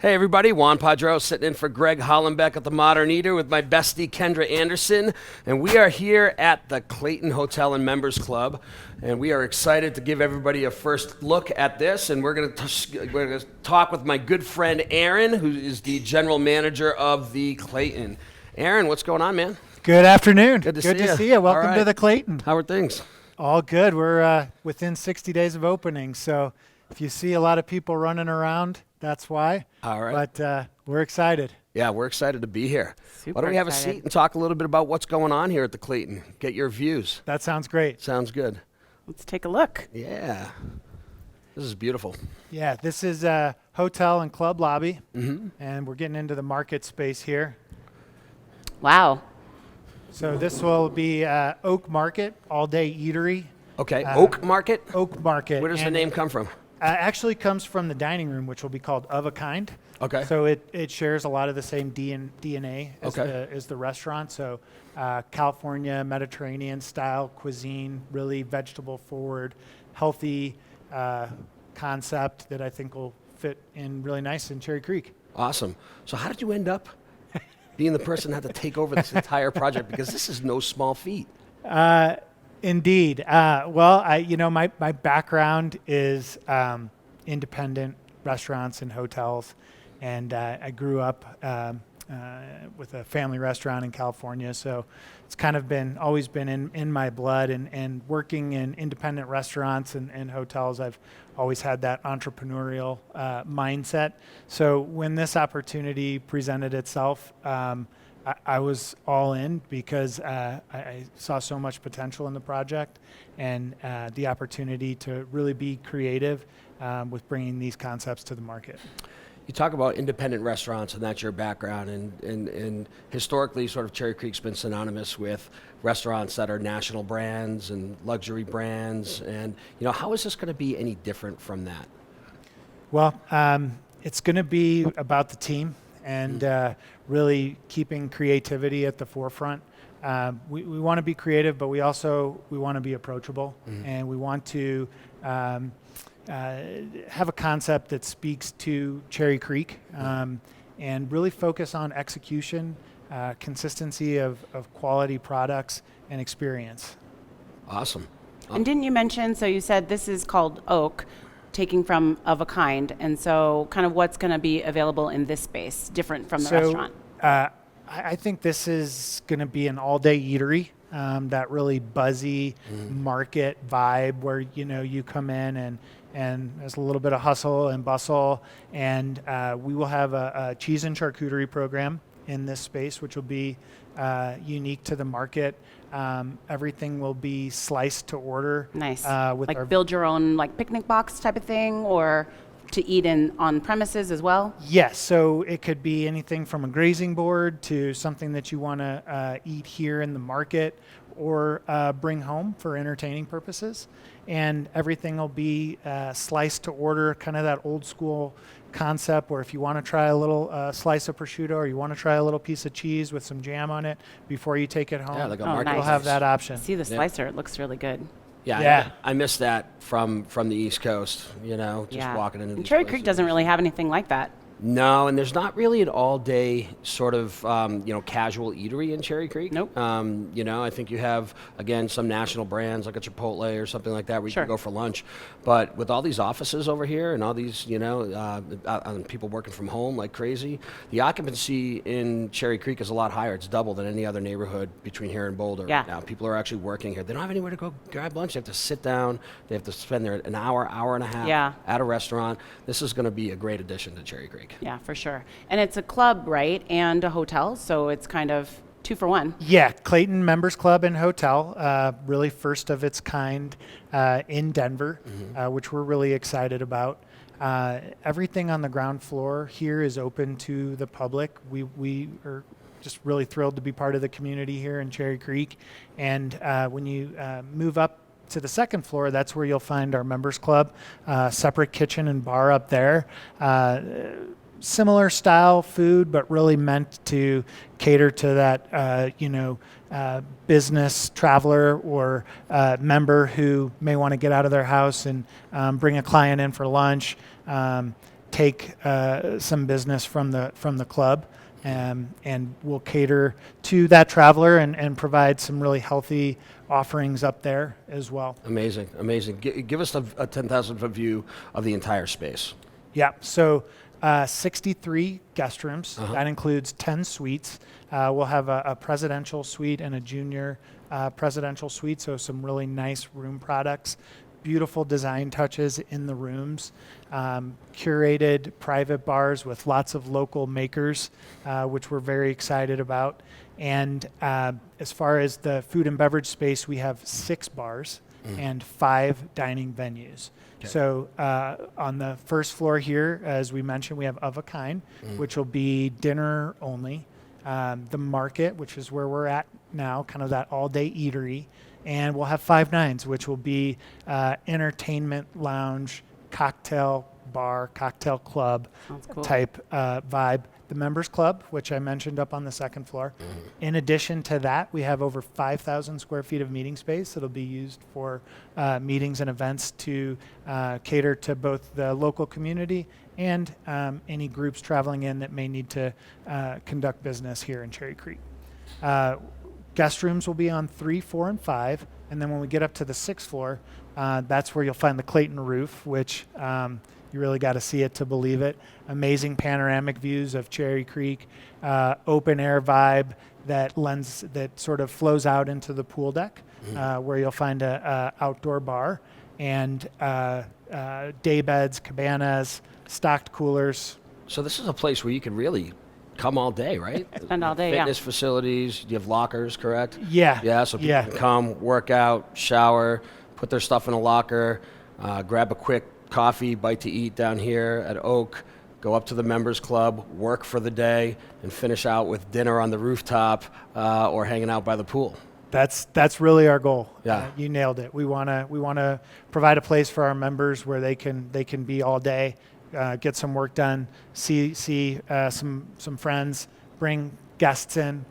Hey everybody, Juan Padró sitting in for Greg Hollenbeck at the Modern Eater with my bestie Kendra Anderson, and we are here at the Clayton Hotel and Members Club, and we are excited to give everybody a first look at this, and we're going to talk with my good friend Aaron, who is the general manager of the Clayton. Aaron, what's going on, man? Good afternoon. Good to see you. you. Welcome to the Clayton. How are things? All good. We're within 60 days of opening, so if you see a lot of people running around, that's why. All right. But we're excited. Yeah, we're excited to be here. Super Why don't we have excited. a seat and talk a little bit about what's going on here at the Clayton? Get your views. That sounds great. Sounds good. Let's take a look. Yeah. This is beautiful. Yeah, this is a hotel and club lobby, and we're getting into the market space here. Wow. So this will be Oak Market, all-day eatery. Okay, Oak Market? Oak Market. Where does the and name come from? actually comes from the dining room, which will be called Of a Kind. Okay. So it shares a lot of the same DNA as, Okay. as the restaurant. So California, Mediterranean style cuisine, really vegetable forward, healthy concept that I think will fit in really nice in Cherry Creek. Awesome. So how did you end up being the person that had to take over this entire project? Because this is no small feat. Indeed. Well, my background is independent restaurants and hotels, and I grew up with a family restaurant in California, so it's kind of always been in my blood, and working in independent restaurants and hotels, I've always had that entrepreneurial mindset. So when this opportunity presented itself, I was all in because I saw so much potential in the project and the opportunity to really be creative with bringing these concepts to the market. You talk about independent restaurants, and that's your background, and historically sort of Cherry Creek's been synonymous with restaurants that are national brands and luxury brands, and how is this going to be any different from that? Well, it's going to be about the team and really keeping creativity at the forefront. We want to be creative, but we want to be approachable, and we want to have a concept that speaks to Cherry Creek and really focus on execution, consistency of quality products, and experience. Awesome. And didn't you mention, so you said this is called Oak, taking from Of a Kind, and so kind of what's going to be available in this space, different from the restaurant? I think this is going to be an all-day eatery, that really buzzy market vibe where you come in and there's a little bit of hustle and bustle, and we will have a cheese and charcuterie program in this space, which will be unique to the market. Everything will be sliced to order. Nice. With like our build your own like picnic box type of thing, or to eat on premises as well? Yes, so it could be anything from a grazing board to something that you want to eat here in the market or bring home for entertaining purposes. And everything will be sliced to order, kind of that old school concept where if you want to try a little slice of prosciutto or you want to try a little piece of cheese with some jam on it before you take it home, Yeah, like a Oh, market. nice. we'll have that option. See the slicer, it looks really good. Yeah. I missed that from the East Coast, just walking into And these Cherry places. Creek doesn't really have anything like that. No, and there's not really an all-day sort of, casual eatery in Cherry Creek. Nope. I think you have, again, some national brands like a Chipotle or something like that where you Sure. can go for lunch. But with all these offices over here and all these, people working from home like crazy, the occupancy in Cherry Creek is a lot higher. It's double than any other neighborhood between here and Boulder. Yeah. Now, people are actually working here. They don't have anywhere to go grab lunch. They have to sit down. They have to spend an hour and a half at a restaurant. This is going to be a great addition to Cherry Creek. Yeah, for sure. And it's a club, right? And a hotel, so it's kind of 2 for 1. Yeah, Clayton Members Club and Hotel, really first of its kind in Denver, which we're really excited about. Everything on the ground floor here is open to the public. We are just really thrilled to be part of the community here in Cherry Creek. And when you move up to the second floor, that's where you'll find our members club, separate kitchen and bar up there. Similar style food, but really meant to cater to that, business traveler or member who may want to get out of their house and bring a client in for lunch. take some business from the club, and we'll cater to that traveler and provide some really healthy offerings up there as well. Amazing, amazing. Give us a 10,000-foot view of the entire space. Yeah, so 63 guest rooms. That includes 10 suites. We'll have a presidential suite and a junior presidential suite, so some really nice room products. Beautiful design touches in the rooms, curated private bars with lots of local makers, which we're very excited about. And as far as the food and beverage space, we have 6 bars and 5 dining venues. Okay. So on the first floor here, as we mentioned, we have Of a Kind, which will be dinner only. The Market, which is where we're at now, kind of that all-day eatery. And we'll have 5 Nines, which will be entertainment lounge, cocktail bar, cocktail club type vibe. The Members Club, which I mentioned up on the second floor. In addition to that, we have over 5,000 square feet of meeting space that'll be used for meetings and events to cater to both the local community and any groups traveling in that may need to conduct business here in Cherry Creek. Guest rooms will be on 3, 4, and 5. And then when we get up to the 6th floor, that's where you'll find the Clayton roof, which you really got to see it to believe it. Amazing panoramic views of Cherry Creek, open air vibe that sort of flows out into the pool deck, where you'll find a outdoor bar and day beds, cabanas, stocked coolers. So this is a place where you can really come all day, right? Spend all day, Fitness facilities, you have lockers, correct? Yeah. Yeah, so people can come, work out, shower, put their stuff in a locker, grab a quick coffee, bite to eat down here at Oak, go up to the Members Club, work for the day, and finish out with dinner on the rooftop or hanging out by the pool. That's really our goal. Yeah. You nailed it. We wanna provide a place for our members where they can be all day, get some work done, see some friends, bring guests in,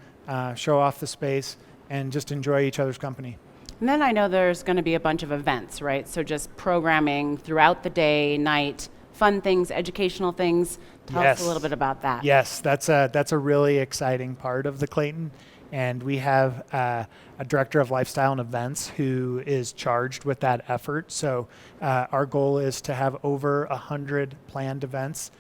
show off the space, and just enjoy each other's company. And then I know there's going to be a bunch of events, right? So just programming throughout the day, night, fun things, educational things. Tell us a little bit about that. Yes, that's a really exciting part of the Clayton. And we have a director of lifestyle and events who is charged with that effort. So our goal is to have over 100 planned events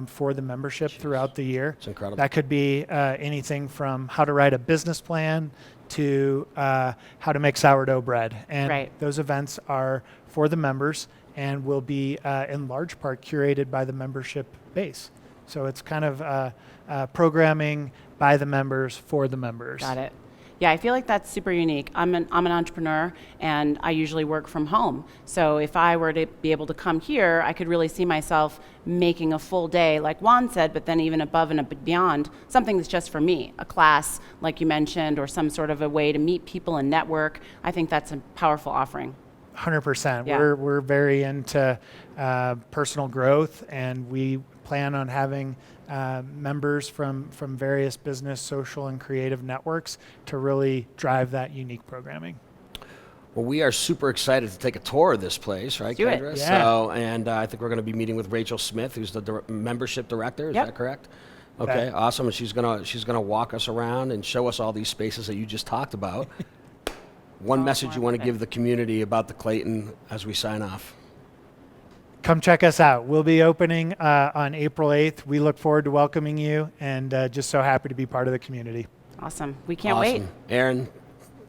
for the membership throughout the year. It's incredible. That could be anything from how to write a business plan to how to make sourdough bread. And those events are for the members and will be in large part curated by the membership base. So it's kind of programming by the members for the members. Got it. Yeah, I feel like that's super unique. I'm an entrepreneur, and I usually work from home. So if I were to be able to come here, I could really see myself making a full day, like Juan said, but then even above and beyond, something that's just for me, a class, like you mentioned, or some sort of a way to meet people and network. I think that's a powerful offering. 100%. Yeah. We're very into personal growth, and we plan on having members from various business, social, and creative networks to really drive that unique programming. Well, we are super excited to take a tour of this place, right, Kendra? Yeah. So, and I think we're going to be meeting with Rachel Smith, who's the membership director. Is that correct? Okay, awesome. And she's gonna walk us around and show us all these spaces that you just talked about. One message you want to give the community about the Clayton as we sign off? Come check us out. We'll be opening on April 8th. We look forward to welcoming you, and just so happy to be part of the community. Awesome. We can't wait. Aaron,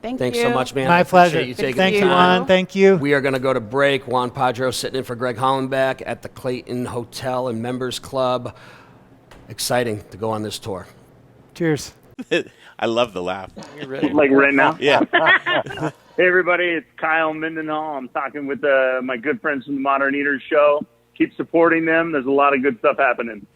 thanks so much, man. My pleasure. You taking Thank the you, time. Juan. Thank you. We are going to go to break. Juan Padró sitting in for Greg Hollenbeck at the Clayton Hotel and Members Club. Exciting to go on this tour. Cheers. I love the laugh. Like right now? Yeah. Hey, everybody, it's Kyle Mendenhall. I'm talking with my good friends from the Modern Eaters Show. Keep supporting them. There's a lot of good stuff happening.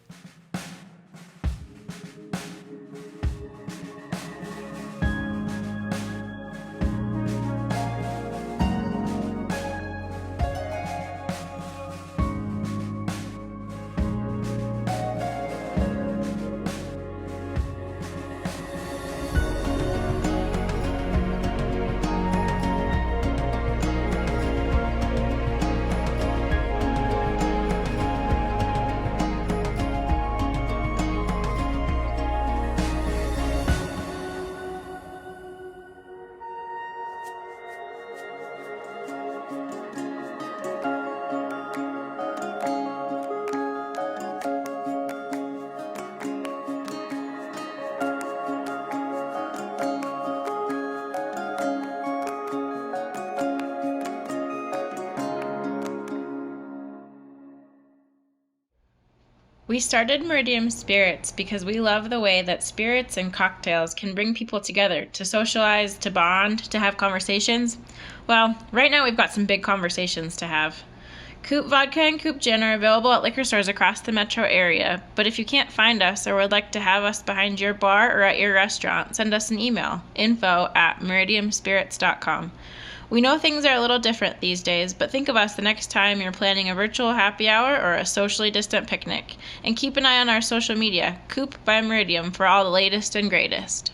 We started Meridium Spirits because we love the way that spirits and cocktails can bring people together to socialize, to bond, to have conversations. Well, right now we've got some big conversations to have. Coupe Vodka and Coupe Gin are available at liquor stores across the metro area, but if you can't find us or would like to have us behind your bar or at your restaurant, send us an email, info@meridiumspirits.com. We know things are a little different these days, but think of us the next time you're planning a virtual happy hour or a socially distant picnic. And keep an eye on our social media, Coupe by Meridium, for all the latest and greatest.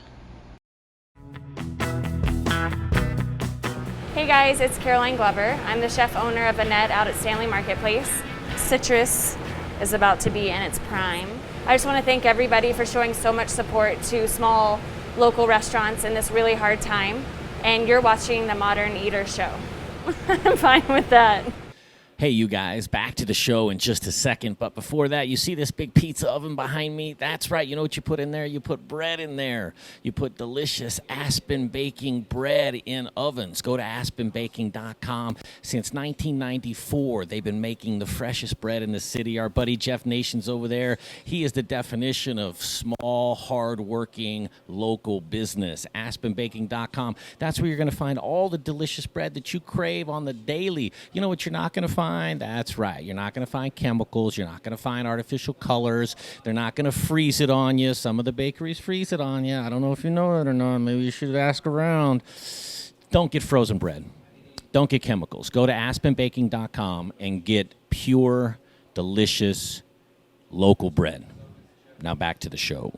Hey guys, it's Caroline Glover. I'm the chef owner of Annette out at Stanley Marketplace. Citrus is about to be in its prime. I just want to thank everybody for showing so much support to small local restaurants in this really hard time. And you're watching the Modern Eater Show. I'm fine with that. Hey, you guys, back to the show in just a second. But before that, you see this big pizza oven behind me? That's right. You know what you put in there? You put bread in there. You put delicious Aspen baking bread in ovens. Go to aspenbaking.com. Since 1994, they've been making the freshest bread in the city. Our buddy Jeff Nation's over there. He is the definition of small, hard-working, local business. Aspenbaking.com. That's where you're going to find all the delicious bread that you crave on the daily. You know what you're not going to find? That's right. You're not going to find chemicals. You're not going to find artificial colors. They're not going to freeze it on you. Some of the bakeries freeze it on you. I don't know if you know it or not. Maybe you should ask around. Don't get frozen bread. Don't get chemicals. Go to aspenbaking.com and get pure, delicious, local bread. Now back to the show.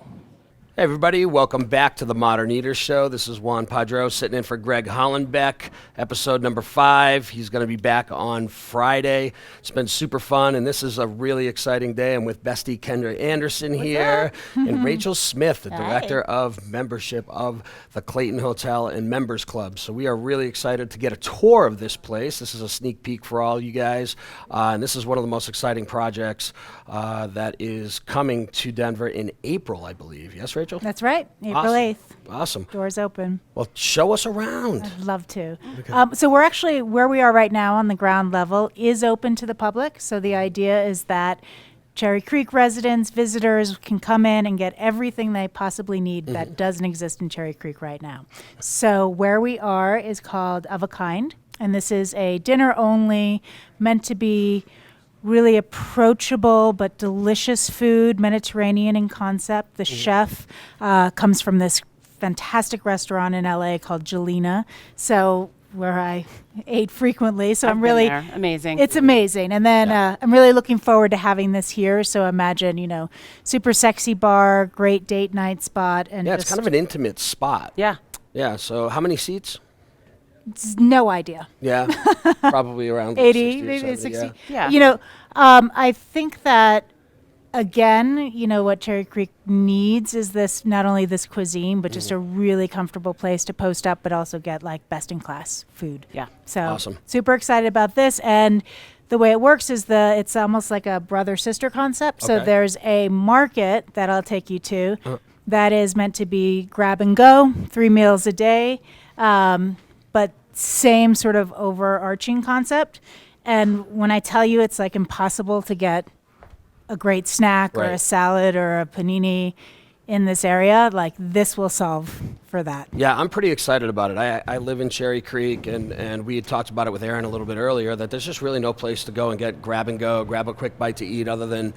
Hey everybody, welcome back to the Modern Eater Show. This is Juan Padró sitting in for Greg Hollenbeck, episode number 5. He's going to be back on Friday. It's been super fun, and this is a really exciting day. I'm with bestie Kendra Anderson here and Rachel Smith, the director of membership of the Clayton Hotel and Members Club. So we are really excited to get a tour of this place. This is a sneak peek for all you guys, and this is one of the most exciting projects that is coming to Denver in April, I believe. Yes, Rachel? That's right, April Awesome. 8th. Awesome. Doors open. Well, show us around. I'd love to. So we're actually, where we are right now on the ground level is open to the public. So the idea is that Cherry Creek residents, visitors can come in and get everything they possibly need that doesn't exist in Cherry Creek right now. So where we are is called Of a Kind, and this is a dinner only, meant to be really approachable but delicious food, Mediterranean in concept. The chef comes from this fantastic restaurant in LA called Jelena, so where I ate frequently. So I've I'm been really there. Amazing. It's amazing. And then I'm really looking forward to having this here. So imagine, super sexy bar, great date night spot, and Yeah, it's kind of an intimate spot. Yeah. Yeah, so how many seats? no idea. Yeah, probably around 80, 60 or maybe 70, 60. Yeah. I think that, again, what Cherry Creek needs is this, not only this cuisine, but just a really comfortable place to post up, but also get best in class food. Yeah. So Awesome. super excited about this. And the way it works is it's almost like a brother-sister concept. So Okay. there's a market that I'll take you to that is meant to be grab and go, 3 meals a day, but same sort of overarching concept. And when I tell you it's impossible to get a great snack or a Right. salad or a panini in this area, this will solve for that. Yeah, I'm pretty excited about it. I live in Cherry Creek, and we had talked about it with Aaron a little bit earlier, that there's just really no place to go and get grab and go, grab a quick bite to eat other than,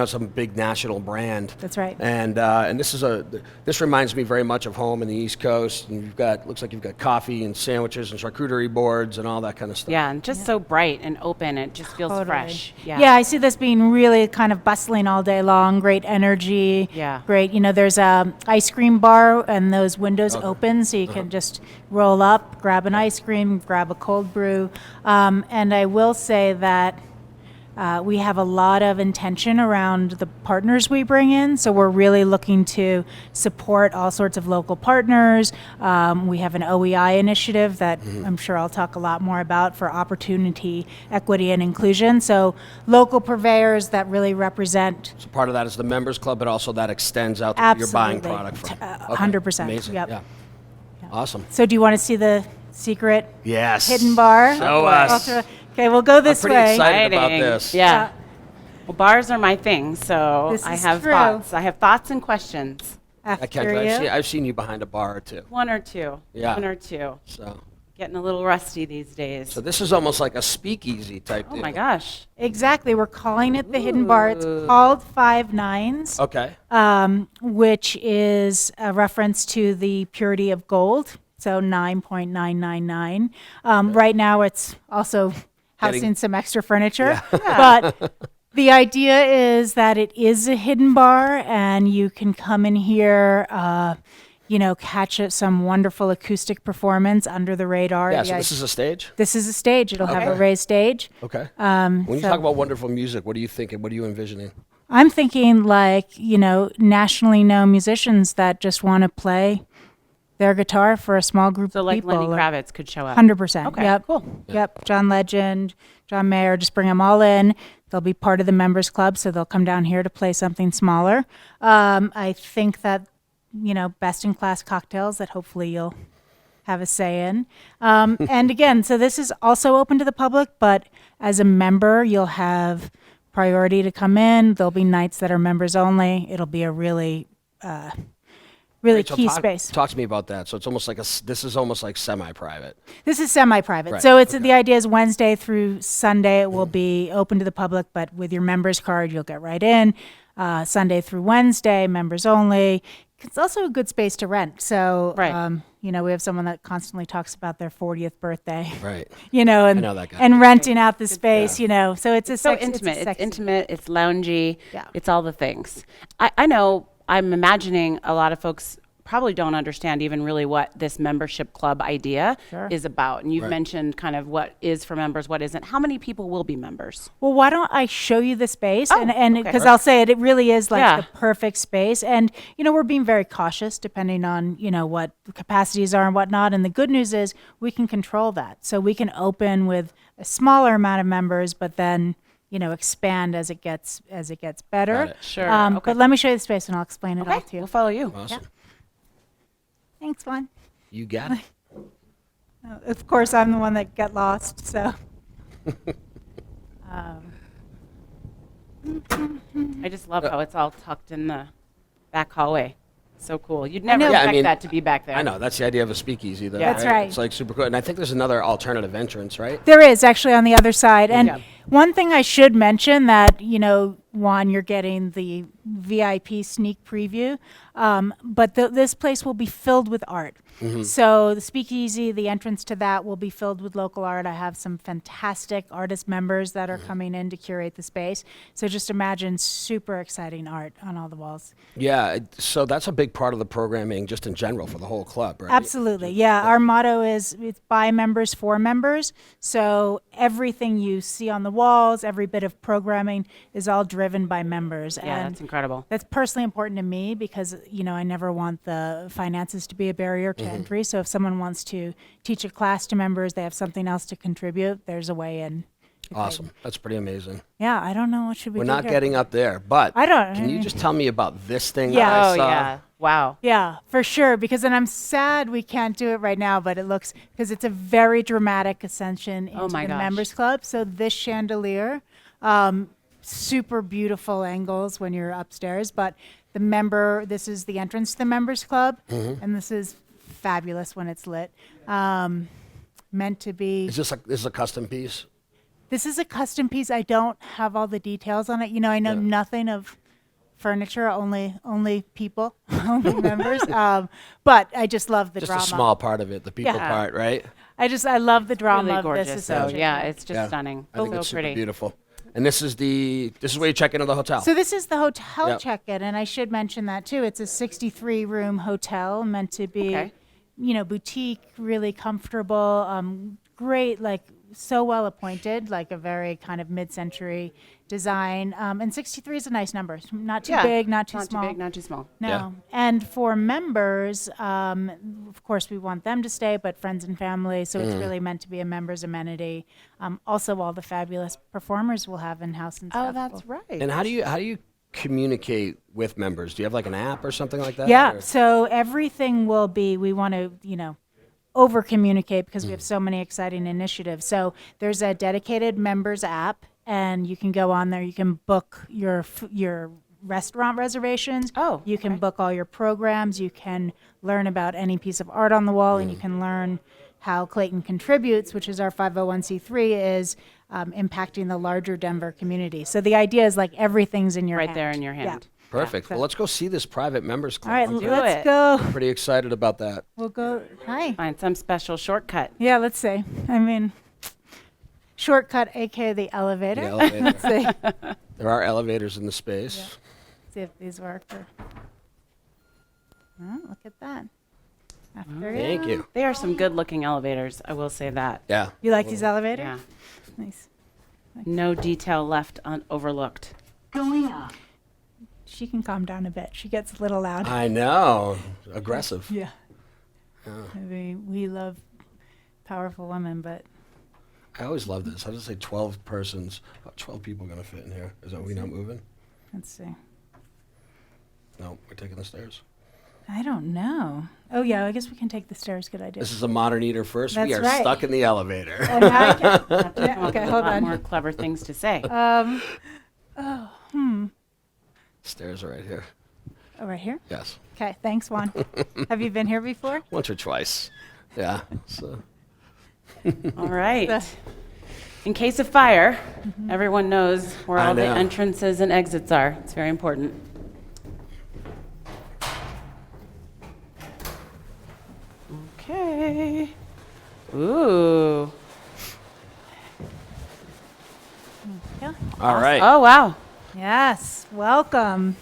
some big national brand. That's right. And this reminds me very much of home in the East Coast, and looks like you've got coffee and sandwiches and charcuterie boards and all that kind of stuff. Yeah, and just so bright and open. It just feels Totally. fresh. Yeah, I see this being really kind of bustling all day long, great energy. Yeah. Great, there's a ice cream bar and those windows open so you can just roll up, grab an ice cream, grab a cold brew. And I will say that we have a lot of intention around the partners we bring in. So we're really looking to support all sorts of local partners. We have an OEI initiative that I'm sure I'll talk a lot more about for opportunity, equity, and inclusion. So local purveyors that really represent So part of that is the Members Club, but also that extends out to who you're buying Absolutely. product from. 100%. Amazing. Yep. Yeah. Awesome. So do you want to see the secret Yes. hidden bar? Show I'll us. Okay, we'll go this pretty way. excited about Exciting. this. Yeah. Well, bars are my thing, so This I is have true. thoughts. I have thoughts and questions. After Kendra, you. I've seen you behind a bar or two. One or two. Yeah. One or two. So Getting a little rusty these days. this is almost like a speakeasy type Oh deal. my gosh. Exactly. We're calling it the Hidden Bar. It's called 5 Nines, Okay. which is a reference to the purity of gold. So 9.999. Right now, it's also housing Getting- some extra furniture. But the idea is that it is a hidden bar, and you can come in here, catch some wonderful acoustic performance under the radar. Yeah, The so i- this is a stage? this is a stage. It'll have a raised stage. Okay. When you so- talk about wonderful music, what are you thinking? What are you envisioning? I'm thinking nationally known musicians that just want to play their guitar for a small group So of like people. Lenny Kravitz could show up. 100%. Okay, Yep. cool. Yep. John Legend, John Mayer, just bring them all in. They'll be part of the members club, so they'll come down here to play something smaller. I think that, best in class cocktails that hopefully you'll have a say in. And again, so this is also open to the public, but as a member, you'll have priority to come in. There'll be nights that are members only. It'll be a really Rachel, key talk, space. Talk to me about that. So it's almost like this is almost like semi-private. This is semi-private. Right, So it's okay. the idea is Wednesday through Sunday it will be open to the public, but with your members card you'll get right in. Sunday through Wednesday, members only. It's also a good space to rent. So Right. we have someone that constantly talks about their 40th birthday. Right. And I know that guy. and renting out the space. So it's a So sex- intimate. It's, a It's sexy- intimate. It's loungy. Yeah. It's all the things. I know. I'm imagining a lot of folks probably don't understand even really what this membership club idea Sure. is about. And you've Right. mentioned kind of what is for members, what isn't. How many people will be members? Well, why don't I show you the space? Oh, and okay. because I'll say it really is like Yeah. the perfect space. And, we're being very cautious depending on, what the capacities are and whatnot. And the good news is we can control that. So we can open with a smaller amount of members, but then, expand as it gets better. Got it. Sure. Okay. But let me show you the space and I'll explain it all Okay, to you. we'll follow you. Awesome. Thanks, Juan. You got it. Of course, I'm the one that got lost, so. I just love how it's all tucked in the back hallway. So cool. You'd never know. Yeah, I expect mean, that to be back there. I know. That's the idea of a speakeasy, though. Yeah. That's right. It's like super cool. And I think there's another alternative entrance, right? There is actually on the other side. And Yeah. one thing I should mention that, Juan, you're getting the VIP sneak preview, but this place will be filled with art. So the speakeasy, the entrance to that will be filled with local art. I have some fantastic artist members that are coming in to curate the space. So just imagine super exciting art on all the walls. Yeah. So that's a big part of the programming just in general for the whole club, right? Absolutely. Yeah. Our motto is it's by members for members. So everything you see on the walls, every bit of programming is all driven by members. Yeah, and that's incredible. that's personally important to me because, I never want the finances to be a barrier to entry. So if someone wants to teach a class to members, they have something else to contribute, there's a way in. Awesome. That's pretty amazing. Yeah. I don't know. What should we We're do not here? getting up there, but I don't- Can you just tell me about this thing Yeah. that I Oh, saw? yeah. Wow. Yeah, for sure. Because then I'm sad we can't do it right now, but it looks because it's a very dramatic ascension into my the gosh. members club. So this chandelier, super beautiful angles when you're upstairs. But this is the entrance to the members club, and this is fabulous when it's lit. Meant to be. Is this a custom piece? This is a custom piece. I don't have all the details on it. I know nothing of furniture, only people, only members. But I just love the Just drama. a small part of it, the people Yeah. part, right? I love the drama Really of gorgeous. this. So ascension. yeah, it's just Yeah. stunning. I think So it's super pretty. beautiful. And this is where you check into the hotel. So this is the hotel Yep. check-in, and I should mention that too. It's a 63-room hotel meant to be, Okay. boutique, really comfortable, great, like so well appointed, like a very kind of mid-century design. And 63 is a nice number. It's not too Yeah. big, not too Not small. too big, not too small. No. Yeah. And for members, of course, we want them to stay, but friends and family. So it's really meant to be a members amenity. Also, all the fabulous performers we'll have in house and stuff. Oh, that's right. And how do you communicate with members? Do you have like an app or something like that? Yeah. or- So everything will be. We want to, over communicate because we have so many exciting initiatives. So there's a dedicated members app. and you can go on there. You can book your restaurant reservations. Oh, you can book all your programs. You can learn about any piece of art on the wall, and you can learn how Clayton contributes, which is our 501c3, is impacting the larger Denver community. So the idea is like everything's in your Right hand. there in your hand. Perfect. Well, let's go see this private members club. All right, Do let's it. go. Pretty excited about that. We'll go. Hi. Find some special shortcut. Yeah, let's see. I mean, shortcut, aka the elevator. The elevator. Let's see. There are elevators in the space. See if these work. Oh, look at that. After Thank you. They are some good-looking elevators, I will say that. Yeah. You like these elevators? Yeah. Nice. No detail left overlooked. She can calm down a bit. She gets a little loud. I know. Aggressive. Yeah. We love powerful women, but I always love this. How does it say 12 persons? 12 people going to fit in here. Is that we not moving? let's see. No, we're taking the stairs. I don't know. Oh, yeah, I guess we can take the stairs. Good idea. This is a modern eater first. We That's are right. stuck in the elevator. And now I can- Have to Yeah, come up okay, with hold a lot on. more clever things to say. Stairs are right here. Oh, right here? Yes. Okay, thanks, Juan. Have you been here before? Once or twice. Yeah. So. All right. The- In case of fire, everyone knows where I all the know. entrances and exits are. It's very important. Okay. Ooh. Yeah. All right. Oh, wow. Yes, welcome.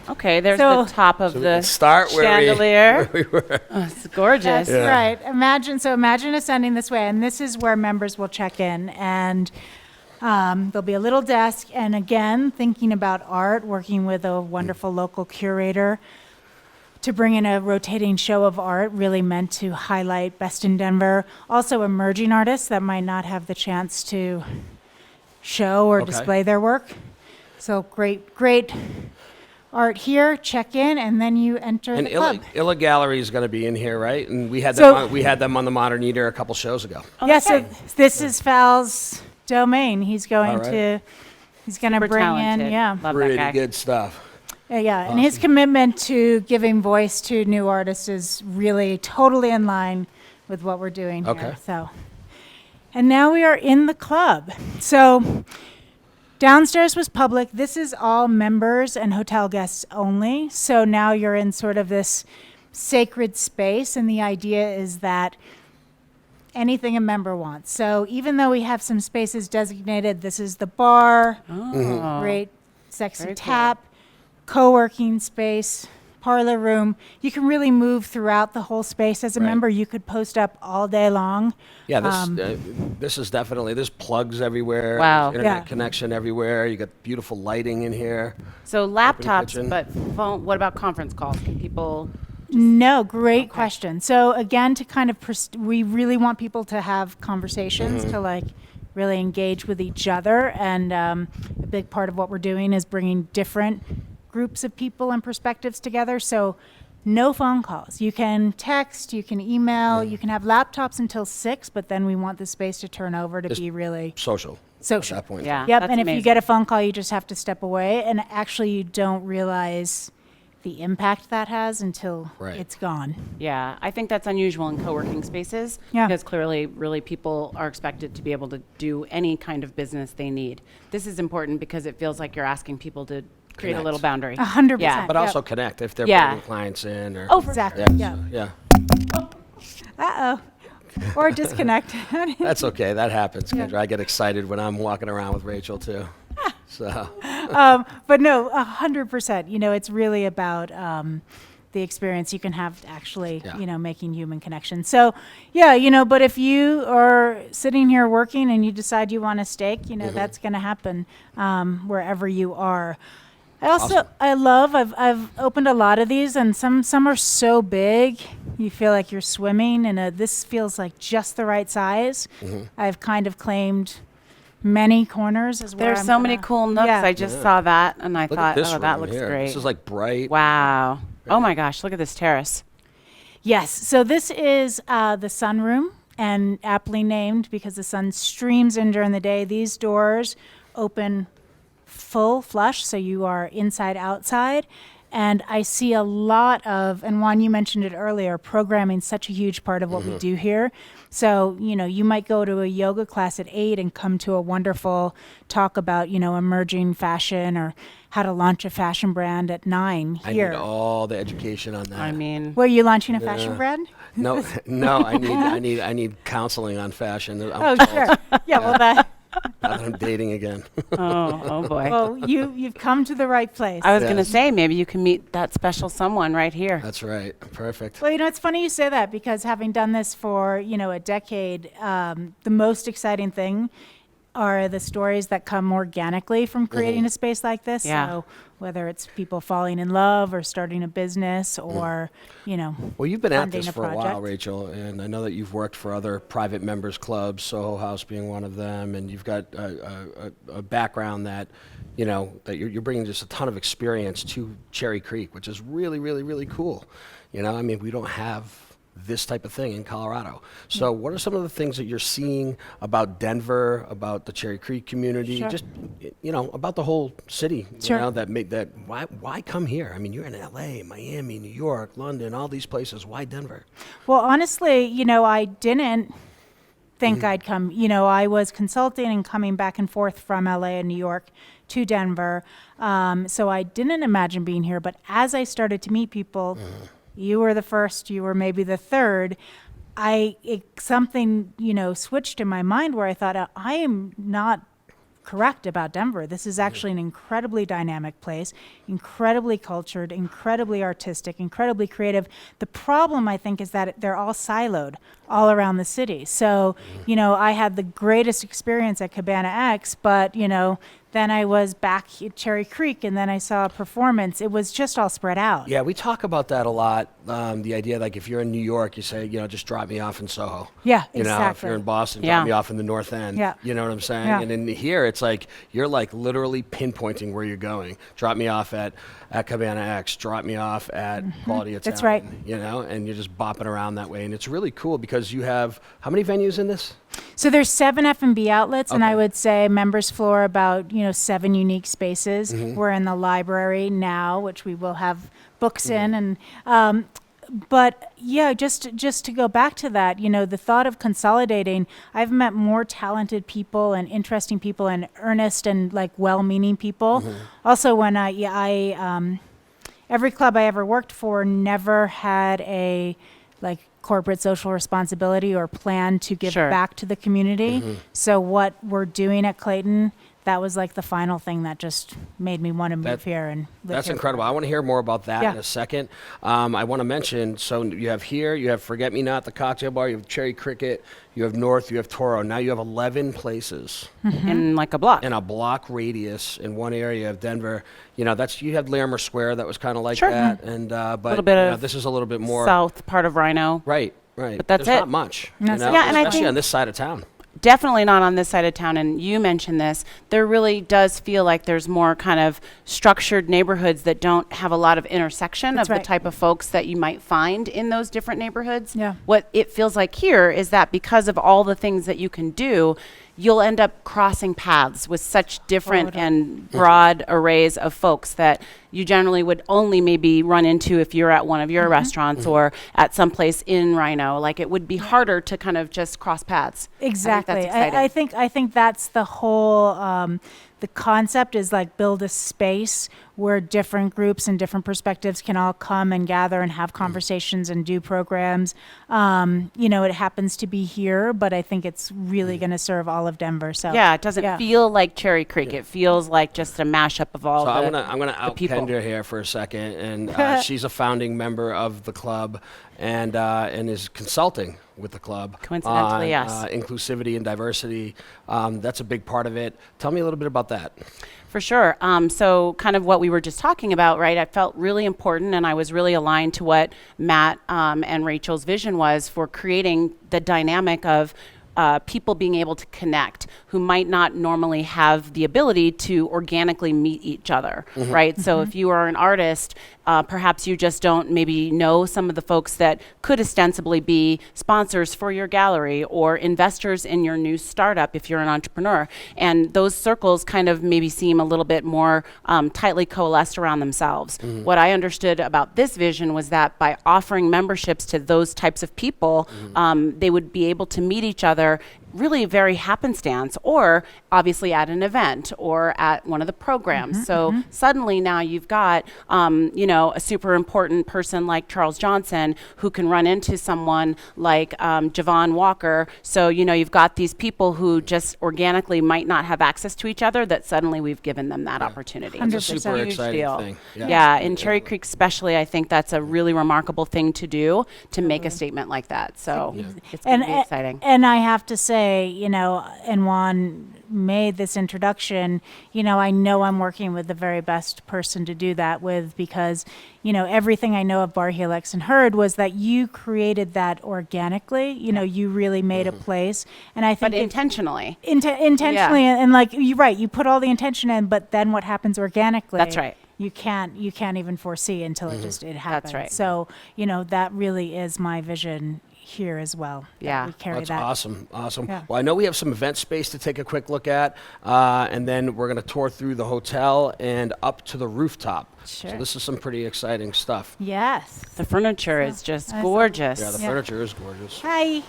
Okay, there's So- the top of So we the can start where chandelier. we were. Oh, it's gorgeous. That's right. Imagine ascending this way, and this is where members will check in, and there'll be a little desk. And again, thinking about art, working with a wonderful local curator to bring in a rotating show of art, really meant to highlight best in Denver. Also, emerging artists that might not have the chance to show or Okay. display their work. So great art here. Check in, and then you enter And the club. Illa Gallery is going to be in here, right? And we had So- them on the Modern Eater a couple shows ago. Yeah, so this is Fal's domain. He's going All right. to, he's going to Super bring talented. in, yeah. Love Pretty that guy. good stuff. Yeah, and his commitment to giving voice to new artists is really totally in line with what we're doing here. Okay. So, and now we are in the club. So, downstairs was public. This is all members and hotel guests only. So now you're in sort of this sacred space, and the idea is that anything a member wants. So even though we have some spaces designated, this is the bar, great sexy Very cool. tap, co-working space, parlor room. You can really move throughout the whole space. As a Right. member, you could post up all day long. Yeah, this is definitely, there's plugs everywhere. Wow. There's internet Yeah. connection everywhere. You got beautiful lighting in here. So kitchen. laptops, but phone, what about conference calls? Can people... No, great question. So again, to kind of, we really want people to have conversations, to like really engage with each other. And a big part of what we're doing is bringing different groups of people and perspectives together. So no phone calls. You can text, you can email, you can have laptops until 6, but then we want the space to turn over to be really Social. social. At that point. Yeah. Yep, that's and if you amazing. get a phone call, you just have to step away, and actually you don't realize the impact that has until Right. it's gone. Yeah, I think that's unusual in co-working spaces Yeah. because clearly, really, people are expected to be able to do any kind of business they need. This is important because it feels like you're asking people to create a Connect. little boundary. 100%. Yeah. But Yep. also connect if they're Yeah. bringing clients in. Or, Oh, for Exactly. yeah. Yeah. Yeah. Uh-oh. Or disconnect. That's okay. That happens, Kendra. I get excited when I'm walking around with Rachel, too. So, But no, 100%. You know, it's really about the experience you can have actually, Yeah. you know, making human connection. So, yeah, you know, but if you are sitting here working and you decide you want a steak, you know, that's going to happen wherever you are. I also, Awesome. I love, I've opened a lot of these, and some are so big, you feel like you're swimming, and this feels like just the right size. I've kind of claimed many corners as where There's I'm so many gonna- cool nooks. Yeah. I just saw that and I look thought, at this oh, that room looks here. great. This is like bright. Wow. Oh my gosh, look at this terrace. Yes. So this is the sunroom, and aptly named because the sun streams in during the day. These doors open full flush, so you are inside outside. And I see a lot of, and Juan, you mentioned it earlier, programming such a huge part of what we do here. So, you might go to a yoga class at 8 and come to a wonderful talk about, emerging fashion or how to launch a fashion brand at 9 here. I need all the education on that. I mean, Were you launching a fashion brand? No, I need counseling on fashion. Oh, sure. Yeah, well, that. Now that I'm dating again. oh boy. Well, you've come to the right place. I was going to say, maybe you can meet that special someone right here. That's right. Perfect. Well, it's funny you say that because having done this for, a decade, the most exciting thing are the stories that come organically from creating a space like this. Yeah. So whether it's people falling in love or starting a business or, Well, you've been at funding this a for a while, project. Rachel, and I know that you've worked for other private members clubs, Soho House being one of them, and you've got a background that, that you're bringing just a ton of experience to Cherry Creek, which is really, really, really cool. We don't have this type of thing in Colorado. So what are some of the things that you're seeing about Denver, about the Cherry Creek community, Sure. just, about the whole city, Sure. why come here? You're in LA, Miami, New York, London, all these places. Why Denver? Well, honestly, I didn't think I'd come. I was consulting and coming back and forth from LA and New York to Denver. So I didn't imagine being here. But as I started to meet people, you were the first, you were maybe the third, something, switched in my mind where I thought, I am not correct about Denver. This is actually an incredibly dynamic place, incredibly cultured, incredibly artistic, incredibly creative. The problem, I think, is that they're all siloed all around the city. So, I had the greatest experience at Cabana X, but, then I was back at Cherry Creek, and then I saw a performance. It was just all spread out. Yeah, we talk about that a lot. The idea, like, if you're in New York, you say, just drop me off in Soho. Yeah, If exactly. you're in Boston, Yeah. drop me off in the North End. Yeah. You know what I'm saying? Yeah. And in here, it's like, you're like literally pinpointing where you're going. Drop me off at Cabana X, drop me off at Quality Italian. That's right. And you're just bopping around that way. And it's really cool because you have, how many venues in this? So there's 7 F&B outlets, and Okay. I would say members floor about 7 unique spaces. We're in the library now, which we will have books in, and but yeah, just to go back to that, the thought of consolidating. I've met more talented people and interesting people and earnest and like well-meaning people. Also, when every club I ever worked for never had a corporate social responsibility or plan to give Sure. back to the community. So what we're doing at Clayton, that was like the final thing that just made me want to move here and live That's here. incredible. I want to hear more about that Yeah. in a second. I want to mention, so you have here, you have Forget Me Not, the cocktail bar, you have Cherry Cricket, you have North, you have Toro. Now you have 11 places In like a block. in a block radius in one area of Denver. You had Larimer Square that was kind of like Sure. that, and but Little bit of this is a little bit more South part of Rhino. right. But that's There's it. not much, That's it. Yeah, and I especially think- on this side of town. Definitely not on this side of town, and you mentioned this. There really does feel like there's more kind of structured neighborhoods that don't have a lot of intersection That's of right. the type of folks that you might find in those different neighborhoods. Yeah. What it feels like here is that because of all the things that you can do, you'll end up crossing paths with such different Totally. and broad arrays of folks that you generally would only maybe run into if you're at one of your restaurants or at some place in Rhino. Like it would be harder to kind of just cross paths. Exactly. I think that's I think that's the whole the concept is like build a space where different groups and different perspectives can all come and gather and have conversations and do programs. It happens to be here, but I think it's really going to serve all of Denver. So Yeah, it doesn't yeah. feel like Cherry Creek. It feels like just a mashup of all So the I'm gonna out people. Kendra here for a second, and she's a founding member of the club, and is consulting with the club. Coincidentally, on, yes. Inclusivity and diversity. That's a big part of it. Tell me a little bit about that. For sure. So kind of what we were just talking about, right? I felt really important and I was really aligned to what Matt and Rachel's vision was for creating the dynamic of people being able to connect who might not normally have the ability to organically meet each other, right? So if you are an artist, perhaps you just don't maybe know some of the folks that could ostensibly be sponsors for your gallery or investors in your new startup if you're an entrepreneur. And those circles kind of maybe seem a little bit more tightly coalesced around themselves. What I understood about this vision was that by offering memberships to those types of people, they would be able to meet each other really very happenstance, or obviously at an event or at one of the programs. So suddenly now you've got, a super important person like Charles Johnson who can run into someone like Javon Walker. So, you've got these people who just organically might not have access to each other that suddenly we've given them that opportunity. It's a super Huge exciting deal. thing. Yeah, in Cherry Creek especially, I think that's a really remarkable thing to do to make a statement like that. So it's going to be exciting. And I have to say, and Juan made this introduction, I know I'm working with the very best person to do that with, because, everything I know of Bar Helix and Herd was that you created that organically, you really made a place. And I think But intentionally. Intentionally, and like, you're right, you put all the intention in, but then what happens organically? That's right. You can't even foresee until it happens. That's right. So, that really is my vision here as well. Yeah. We carry That's that. awesome. Yeah. Well, I know we have some event space to take a quick look at, and then we're going to tour through the hotel and up to the rooftop. Sure. So this is some pretty exciting stuff. Yes. The furniture is just I saw- gorgeous. Yeah, the furniture is gorgeous. Hi.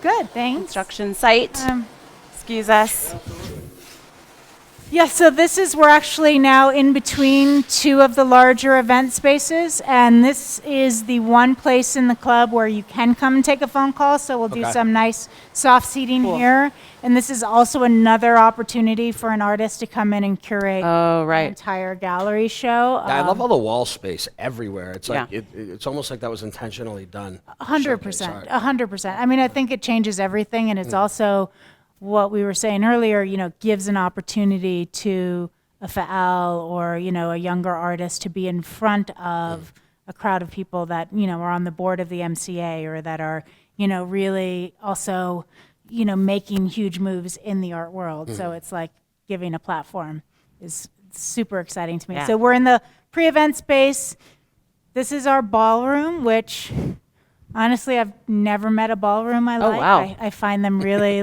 Good, thanks. Construction site. Excuse us. Yeah, so we're actually now in between two of the larger event spaces, and this is the one place in the club where you can come and take a phone call, so we'll do Okay. some nice soft seating here. And this is also another opportunity for an artist to come in and curate Oh, an right. entire gallery show. Yeah, I love all the wall space everywhere. It's like Yeah. it's almost like that was intentionally done. 100%. 100%. I mean, I think it changes everything, and it's also what we were saying earlier, gives an opportunity to a Fa'al or, a younger artist to be in front of a crowd of people that, are on the board of the MCA or that are, really also, making huge moves in the art world. So it's like giving a platform is super exciting to me. Yeah. So we're in the pre-event space. This is our ballroom, which honestly, I've never met a ballroom I like. wow. I find them really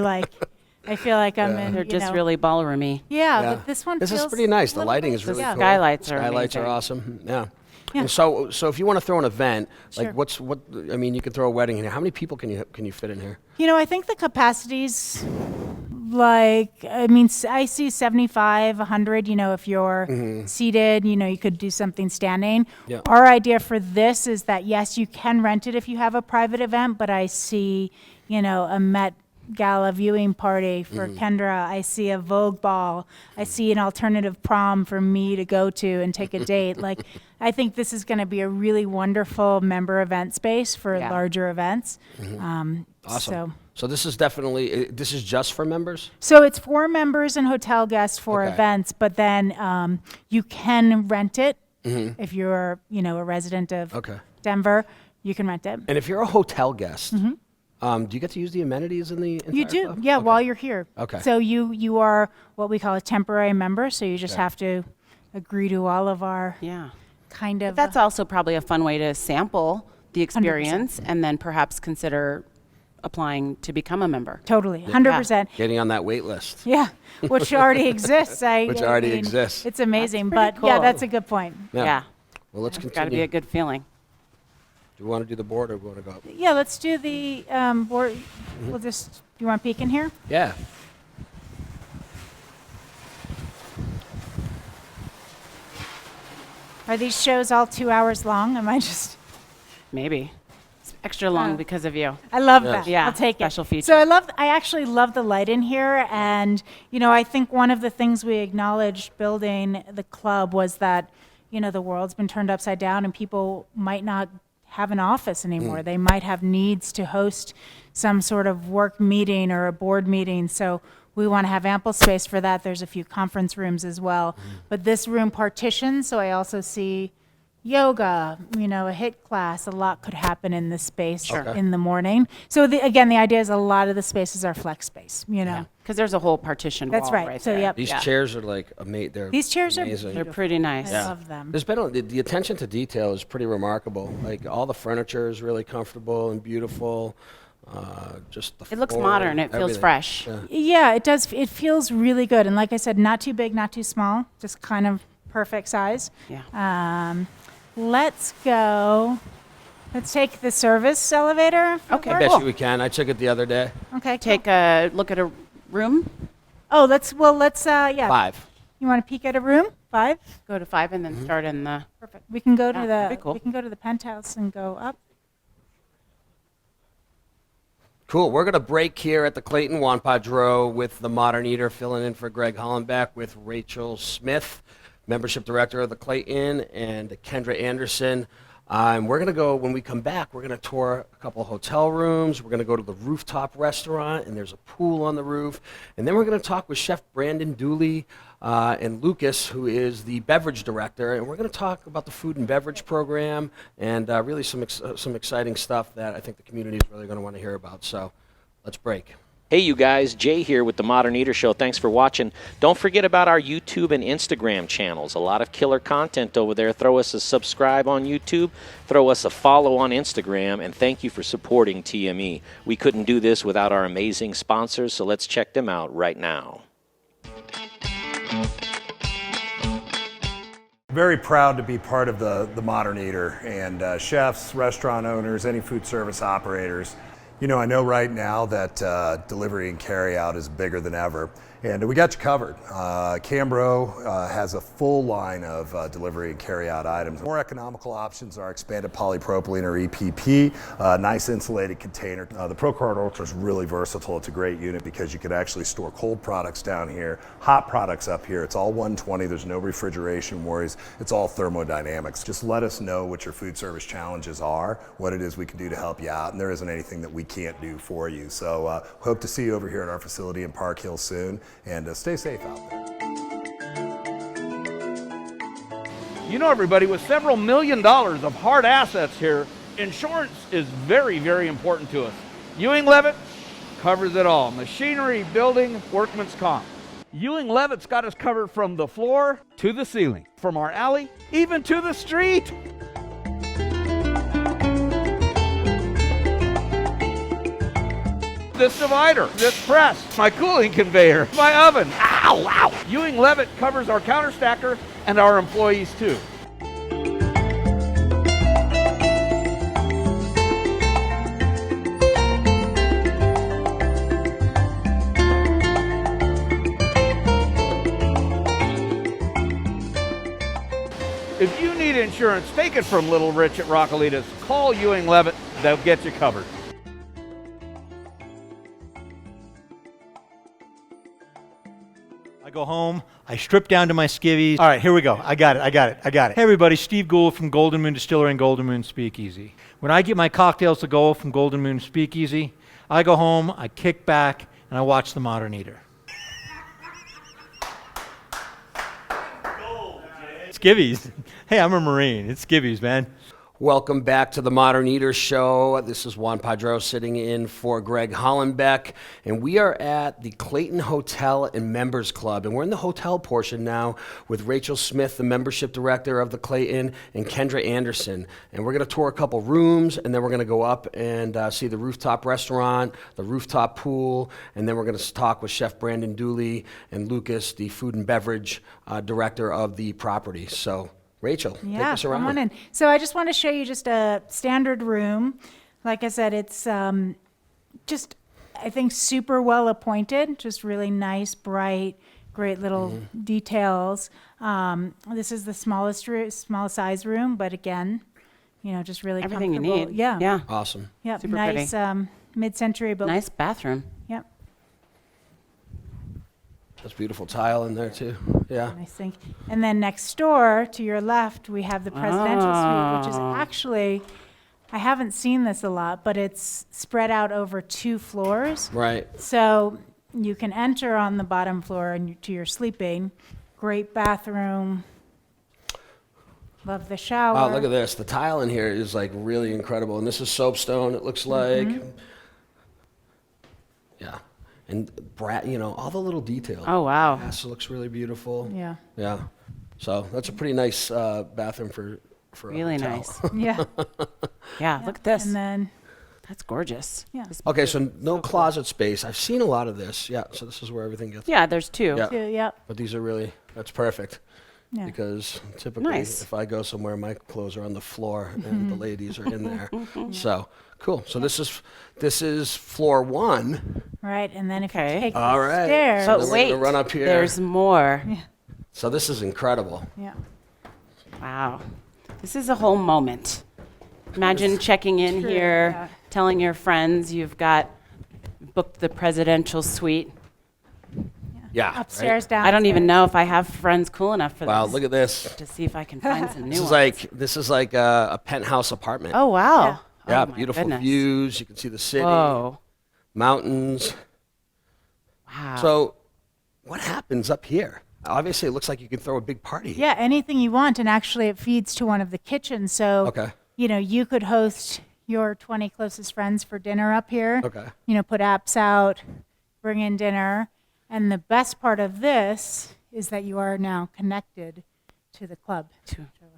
I feel like I'm in. They're just really ballroomy. Yeah, but this one This feels is pretty nice. a The little lighting bit- is really The cool. skylights are Skylights are amazing. awesome. Yeah. Yeah. And so if you want to throw an event, Sure. like you can throw a wedding in here. How many people can you fit in here? I think the capacity's I see 75, 100, if you're seated, you could do something standing. Yeah. Our idea for this is that, yes, you can rent it if you have a private event, but I see, a Met Gala viewing party for Kendra. I see a Vogue ball. I see an alternative prom for me to go to and take a date. I think this is going to be a really wonderful member event space for Yeah. larger events. Awesome. So this is definitely this is just for members? So it's for members and hotel guests for Okay. events, but then you can rent it if you're, a resident of Okay. Denver. You can rent it. And if you're a hotel guest, do you get to use the amenities in the entire You do, club? yeah, Okay. while you're here. Okay. So you are what we call a temporary member. So you just have to agree to all of our Yeah. kind of. That's also probably a fun way to sample the experience and then perhaps consider applying to become a member. totally 100%. Getting on that wait list. Yeah, which already exists. Which already exists. It's amazing, That's but pretty yeah, cool. that's a good point. Yeah. Well, let's It's got to continue. be a good feeling. Do we want to do the board or do we want to go up? Yeah, let's do the board. We'll just. You want to peek in here? Yeah. Are these shows all 2 hours long? Am I just? Maybe. It's extra long because of you. I love Yes. that. Yeah, I'll take special it. feature. So I actually love the light in here, and I think one of the things we acknowledged building the club was that the world's been turned upside down, and people might not have an office anymore. They might have needs to host some sort of work meeting or a board meeting. So we want to have ample space for that. There's a few conference rooms as well, but this room partitions, so I also see yoga, a HIIT class. A lot could happen in this space Sure. in the morning. So again, the idea is a lot of the spaces are flex space, Because there's a whole partition That's wall right. So, there. yep. These chairs are like These chairs are amazing. They're pretty nice. I love them. There's been the attention to detail is pretty remarkable. Like all the furniture is really comfortable and beautiful. Just the It looks floor, modern. It feels everything. fresh. Yeah. Yeah, it does. It feels really good. And like I said, not too big, not too small, just kind of perfect size. Yeah. Let's go. Let's take the service elevator. Okay. I bet you we can. I took it the other day. Okay. Take a look at a room. Oh, let's. Yeah. 5. You want to peek at a room? 5. Go to 5 and then start in the. Perfect. We can go to that'd be cool. We can go to the penthouse and go up. Cool. We're going to break here at the Clayton. Juan Padró with the Modern Eater, filling in for Greg Hollenbeck with Rachel Smith, membership director of the Clayton, and Kendra Anderson. We're going to go, when we come back, we're going to tour a couple of hotel rooms. We're going to go to the rooftop restaurant, and there's a pool on the roof. And then we're going to talk with Chef Brandon Duley and Lukas, who is the beverage director. And we're going to talk about the food and beverage program and really some exciting stuff that I think the community is really going to want to hear about. So let's break. Hey, you guys, Jay here with the Modern Eater Show. Thanks for watching. Don't forget about our YouTube and Instagram channels. A lot of killer content over there. Throw us a subscribe on YouTube. Throw us a follow on Instagram. And thank you for supporting TME. We couldn't do this without our amazing sponsors, so let's check them out right now. Very proud to be part of the Modern Eater, and chefs, restaurant owners, any food service operators. I know right now that delivery and carry out is bigger than ever, and we got you covered. Cambro has a full line of delivery and carry out items. More economical options are expanded polypropylene or EPP, nice insulated container. The ProCard Ultra is really versatile. It's a great unit because you can actually store cold products down here, hot products up here. It's all 120, there's no refrigeration worries. It's all thermodynamics. Just let us know what your food service challenges are, what it is we can do to help you out, and there isn't anything that we can't do for you. So hope to see you over here at our facility in Park Hill soon, and stay safe out there. Everybody, with several $1 million of hard assets here, insurance is very, very important to us. Ewing Levitt covers it all. Machinery, building, workman's comp. Ewing Levitt's got us covered from the floor to the ceiling, from our alley, even to the street. This divider, this press, my cooling conveyor, my oven. Ow, ow. Ewing Levitt covers our counter stacker and our employees too. If you need insurance, take it from Little Rich at Rockalitas. Call Ewing Levitt, they'll get you covered. I go home, I strip down to my skivvies. All right, here we go. I got it. Hey everybody, Steve Gould from Golden Moon Distillery and Golden Moon Speakeasy. When I get my cocktails to go from Golden Moon Speakeasy, I go home, I kick back, and I watch The Modern Eater. Skivvies. Hey, I'm a Marine. It's skivvies, man. Welcome back to the Modern Eater Show. This is Juan Padró sitting in for Greg Hollenbeck, and we are at the Clayton Hotel and Members Club, and we're in the hotel portion now with Rachel Smith, the membership director of the Clayton, and Kendra Anderson. And we're going to tour a couple rooms, and then we're going to go up and see the rooftop restaurant, the rooftop pool, and then we're going to talk with Chef Brandon Duley and Lukas, the food and beverage director of the property. So Rachel, take us around. Come on in. So I just want to show you just a standard room. Like I said, it's just, I think, super well appointed, just really nice, bright, great little details. This is the small size room, but again, just really Everything you comfortable. need. Yeah. Yeah. Awesome. Yep. Super Nice mid-century, but Nice bathroom. Yep. That's beautiful tile in there too. Yeah. Nice thing. And then next door to your left, we have the presidential suite, which is actually, I haven't seen this a lot, but it's spread out over 2 floors. Right. So you can enter on the bottom floor and to your sleeping. Great bathroom. Love the shower. Oh, look at this. The tile in here is like really incredible. And this is soapstone, it looks like. Yeah. And all the little details. Oh, wow. Yes, it looks really beautiful. Yeah. Yeah. So that's a pretty nice bathroom for Really a hotel. nice. Yeah. Yeah, look at this. And then, That's gorgeous. yeah. Okay, so no closet space. I've seen a lot of this. Yeah, so this is where everything gets. Yeah, there's two. Yeah. Yep. But these are really, that's perfect. Yeah. Because typically, Nice. if I go somewhere, my clothes are on the floor and the ladies are in there. So cool. So this is floor 1. Right, and then if Okay. you take All the right. stairs. So But then we're wait, gonna run up here. there's more. So this is incredible. Yeah. Wow. This is a whole moment. Imagine checking in True, here, yeah. telling your friends you've got booked the presidential suite. Yeah. Upstairs, right? downstairs. I don't even know if I have friends cool enough for Wow, this. look at this. To see if I can find some new This ones. is like a penthouse apartment. Oh, wow. Yeah, Oh, my beautiful goodness. views. You can see the city, Whoa. mountains. Wow. So, what happens up here? Obviously, it looks like you can throw a big party. Yeah, anything you want, and actually it feeds to one of the kitchens. So, Okay. you could host your 20 closest friends for dinner up here. Okay. Put apps out, bring in dinner. And the best part of this is that you are now connected to the club.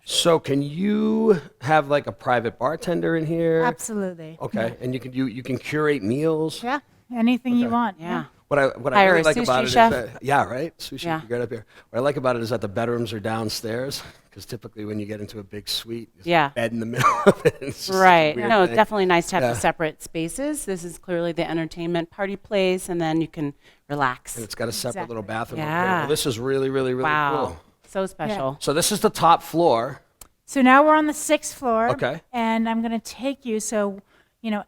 So, can you have like a private bartender in here? Absolutely. Okay, and you can curate meals. Yeah, anything you want. Yeah. What I Hire really a like sushi about it chef? is that right, sushi Yeah. would be great up here. What I like about it is that the bedrooms are downstairs because typically when you get into a big suite, there's Yeah. a bed in the middle of it. It's just Right. a weird No, thing. definitely nice to have Yeah. the separate spaces. This is clearly the entertainment party place, and then you can relax. And it's got a separate little bathroom. up here. Yeah. Well, this is really, really, really Wow. cool. So special. So this is the top floor. So now we're on the 6th floor. Okay. And I'm going to take you. So,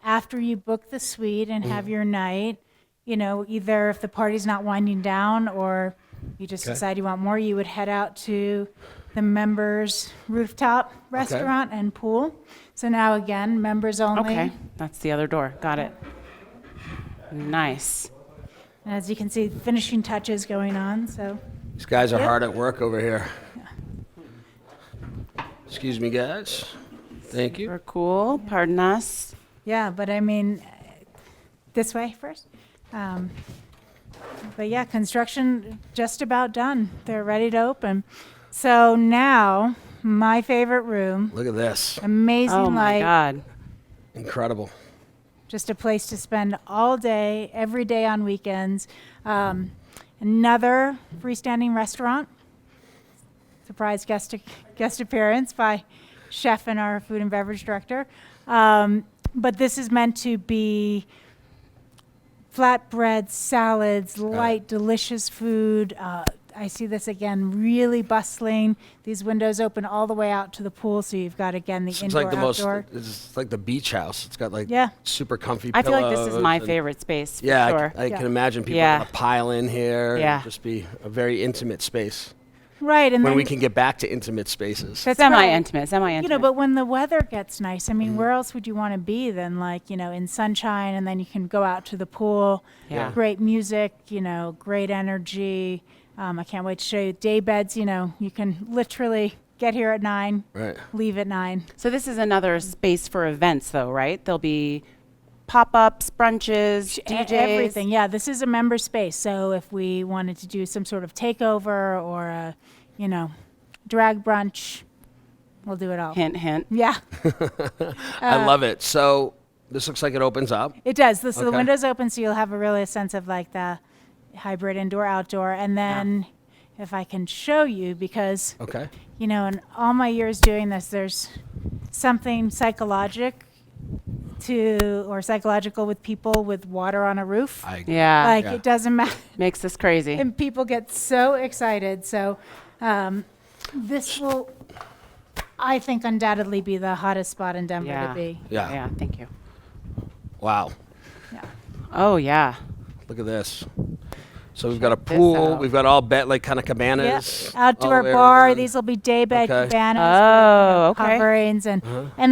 after you book the suite and have your night, either if the party's not winding down or you just Okay. decide you want more, you would head out to the members rooftop restaurant and pool. So now again, members only. Okay. That's the other door. Got it. Nice. And as you can see, finishing touches going on. So These guys are Yeah. hard at work over here. Excuse me, guys. Thank you. Super cool. Pardon us. yeah, but I mean, this way first. But yeah, construction just about done. They're ready to open. So now, my favorite room, Look at this. amazing Oh my light, God. Incredible. just a place to spend all day, every day on weekends. Another freestanding restaurant. Surprise guest appearance by chef and our food and beverage director. But this is meant to be flatbreads, salads, light, delicious food. I see this again, really bustling. These windows open all the way out to the pool, so you've got again the It's indoor, like the outdoor. it's like the beach house. It's got like Yeah. super comfy I feel like this is pillows my and- favorite space. For Yeah, sure. I can imagine people Yeah. gonna pile in here. Yeah. And just be a very intimate space. Right, and When then we can get back to intimate spaces. that's right. Semi-intimate. But when the weather gets nice, I mean, where else would you want to be than in sunshine, and then you can go out to the pool. Yeah. Great music, great energy. I can't wait to show you day beds. You can literally get here at 9, Right. leave at 9. So this is another space for events, though, right? There'll be pop-ups, brunches, DJs. Everything. Yeah, this is a member space. So if we wanted to do some sort of takeover or a, drag brunch, we'll do it all. Hint, hint. Yeah, I love it. So this looks like it opens up. it does. So the Okay. window's open, so you'll have a sense of like the hybrid indoor-outdoor. And then if I can show you, because, Okay. in all my years doing this, there's something psychological with people with water on a roof. Yeah. Like, it doesn't matter. Makes us crazy. And people get so excited. So this will, I think, undoubtedly be the hottest spot in Denver Yeah. to be. Yeah. Yeah, thank you. Wow. Oh, yeah. Look at this. So we've got a this pool. out. We've got all kind of Yep. cabanas. Outdoor all the way bar. around. These will be day bed Okay. cabanas. Oh, with, okay. Coverings and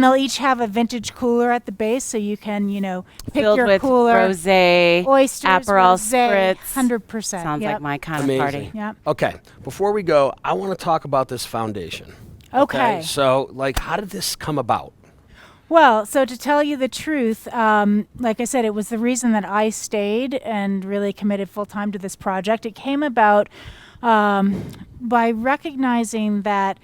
they'll each have a vintage cooler at the base, so you can pick Filled your with cooler. rosé, Oysters, Aperol rosé, spritz. 100%. Sounds Yep. like my kind Amazing. of party. Yep. Okay. Before we go, I want to talk about this foundation. Okay. So, like, how did this come about? Well, so to tell you the truth, like I said, it was the reason that I stayed and really committed full time to this project. It came about by recognizing that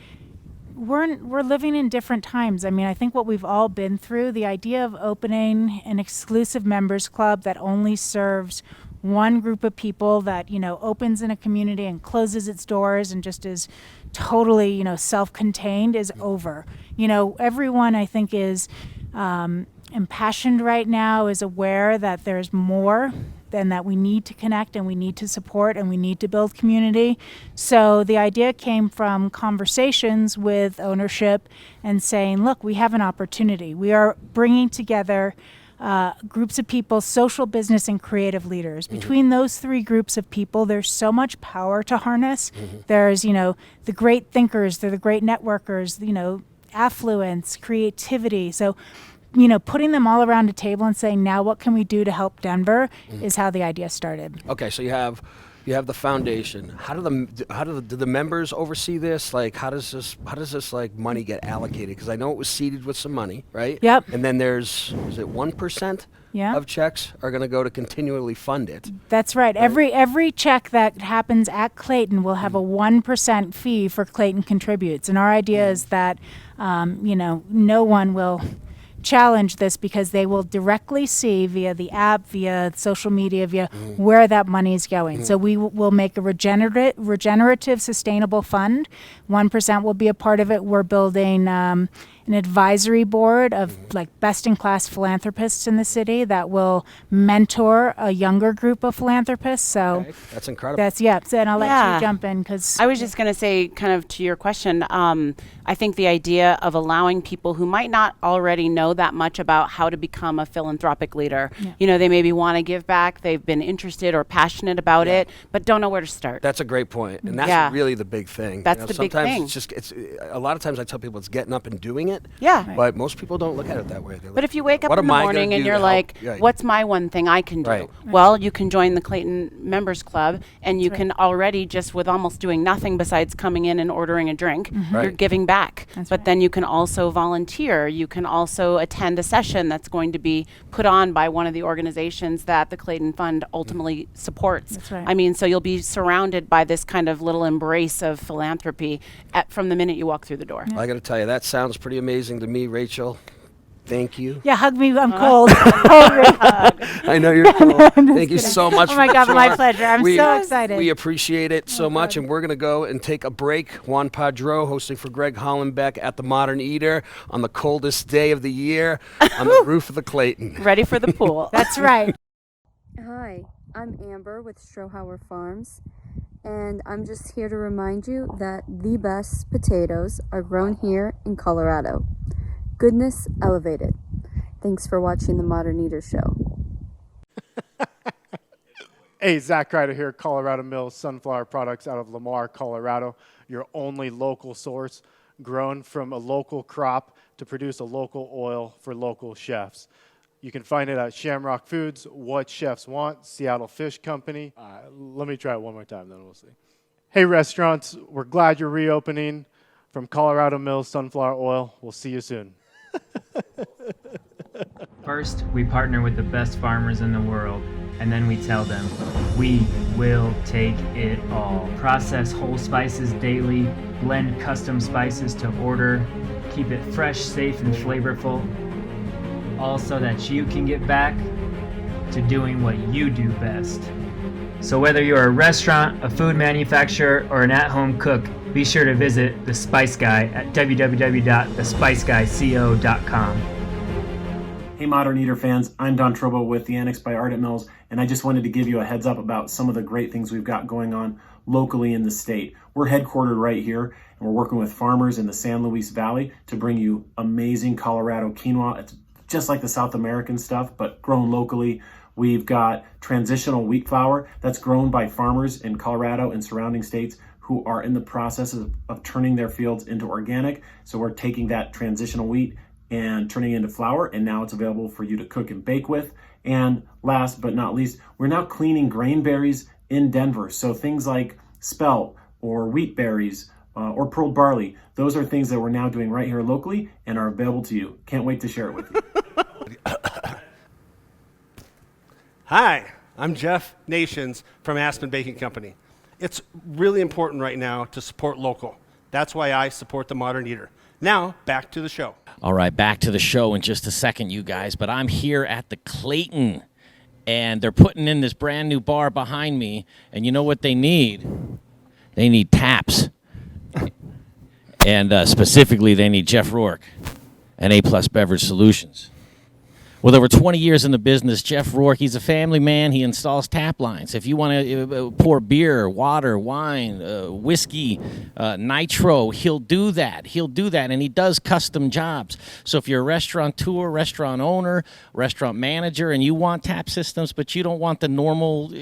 we're living in different times. I mean, I think what we've all been through, the idea of opening an exclusive members club that only serves one group of people, that, you know, opens in a community and closes its doors and just is totally, you know, self-contained, is over. You know, everyone, I think, is impassioned right now, is aware that there's more than that. We need to connect and we need to support and we need to build community. So the idea came from conversations with ownership and saying, look, we have an opportunity. We are bringing together groups of people, social, business, and creative leaders. Between those three groups of people, there's so much power to harness. There's, you know, the great thinkers, they're the great networkers, you know, affluence, creativity. So, you know, putting them all around a table and saying, now what can we do to help Denver, is how the idea started. Okay, so you have the foundation. Do the members oversee this? Like, how does this like money get allocated? Because I know it was seeded with some money, right? Yep. And then is it 1% Yeah. of checks are going to go to continually fund it? That's right. Every check that happens at Clayton will have a 1% fee for Clayton Contributes. And our idea is that, you know, no one will challenge this, because they will directly see via the app, via social media, via where that money is going. So we will make a regenerative, sustainable fund. 1% will be a part of it. We're building an advisory board of like best-in-class philanthropists in the city that will mentor a younger group of philanthropists. So that's incredible. That's So, and I'll let you jump in, because I was just going to say, kind of to your question, I think the idea of allowing people who might not already know that much about how to become a philanthropic leader, you know, they maybe want to give back, they've been interested or passionate about it, but don't know where to start. That's a great point, and that's really the big thing. That's the big thing. It's a lot of times I tell people it's getting up and doing it. Yeah. But most people don't look at it that way. But if you wake up in the morning and you're like, what's my one thing I can do? Well, you can join the Clayton Members Club, and you can already, just with almost doing nothing besides coming in and ordering a drink, you're giving back. But then you can also volunteer. You can also attend a session that's going to be put on by one of the organizations that the Clayton Fund ultimately supports. That's right. I mean, so you'll be surrounded by this kind of little embrace of philanthropy from the minute you walk through the door. I got to tell you, that sounds pretty amazing to me, Rachel. Thank you. Yeah, hug me. I'm cold. I know you're cold. Thank you so much. Oh my God, my pleasure. I'm so excited. We appreciate it so much, and we're going to go and take a break. Juan Padró hosting for Greg Hollenbeck at the Modern Eater on the coldest day of the year on the roof of the Clayton. Ready for the pool. That's right. Hi, I'm Amber with Strohauer Farms, and I'm just here to remind you that the best potatoes are grown here in Colorado. Goodness elevated. Thanks for watching the Modern Eater Show. Hey, Zach Ryder here, Colorado Mills Sunflower Products out of Lamar, Colorado. Your only local source, grown from a local crop to produce a local oil for local chefs. You can find it at Shamrock Foods, What Chefs Want, Seattle Fish Company. Let me try it one more time, then we'll see. Hey, restaurants, we're glad you're reopening. From Colorado Mills Sunflower Oil, we'll see you soon. First, we partner with the best farmers in the world, and then we tell them, we will take it all. Process whole spices daily, blend custom spices to order, keep it fresh, safe, and flavorful, all so that you can get back to doing what you do best. So whether you're a restaurant, a food manufacturer, or an at-home cook, be sure to visit The Spice Guy at www.thespiceguyco.com. Hey Modern Eater fans, I'm Don Trobo with the Annex by Ardent Mills, and I just wanted to give you a heads up about some of the great things we've got going on locally in the state. We're headquartered right here, and we're working with farmers in the San Luis Valley to bring you amazing Colorado quinoa. It's just like the South American stuff, but grown locally. We've got transitional wheat flour that's grown by farmers in Colorado and surrounding states who are in the process of turning their fields into organic. So we're taking that transitional wheat and turning it into flour, and now it's available for you to cook and bake with. And last but not least, we're now cleaning grain berries in Denver. So things like spelt or wheat berries or pearl barley. Those are things that we're now doing right here locally and are available to you. Can't wait to share it with you. Hi, I'm Jeff Nations from Aspen Baking Company. It's really important right now to support local. That's why I support the Modern Eater. Now, back to the show. All right, back to the show in just a second, you guys. But I'm here at the Clayton, and they're putting in this brand new bar behind me. And you know what they need? They need taps. And specifically, they need Jeff Rourke and A+ Beverage Solutions. With over 20 years in the business, Jeff Rourke, he's a family man. He installs tap lines. If you want to pour beer, water, wine, whiskey, nitro, he'll do that. He'll do that, and he does custom jobs. So if you're a restaurateur, restaurant owner, restaurant manager, and you want tap systems, but you don't want the normal,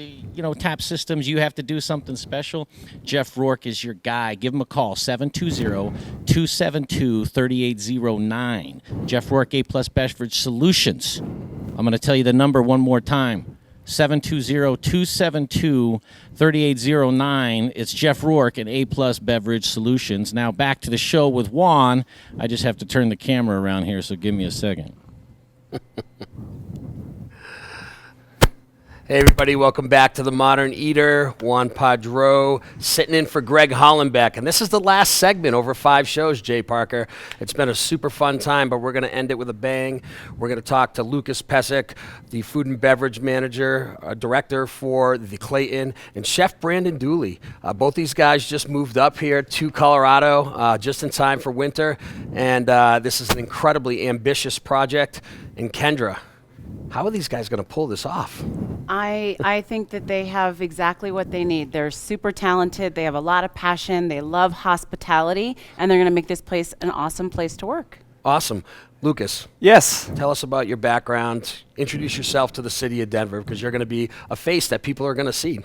tap systems, you have to do something special, Jeff Rourke is your guy. Give him a call, 720-272-3809. Jeff Rourke, A+ Beverage Solutions. I'm going to tell you the number one more time. 720-272-3809. It's Jeff Rourke and A+ Beverage Solutions. Now back to the show with Juan. I just have to turn the camera around here, so give me a second. Hey everybody, welcome back to The Modern Eater. Juan Padró sitting in for Greg Hollenbeck. And this is the last segment over 5 shows, Jay Parker. It's been a super fun time, but we're going to end it with a bang. We're going to talk to Lukas Pesek, the food and beverage manager, director for the Clayton, and Chef Brandon Duley. Both these guys just moved up here to Colorado just in time for winter. And this is an incredibly ambitious project. And Kendra, how are these guys going to pull this off? I think that they have exactly what they need. They're super talented. They have a lot of passion. They love hospitality, and they're going to make this place an awesome place to work. Awesome. Lukas. Yes. Tell us about your background. Introduce yourself to the city of Denver, because you're going to be a face that people are going to see.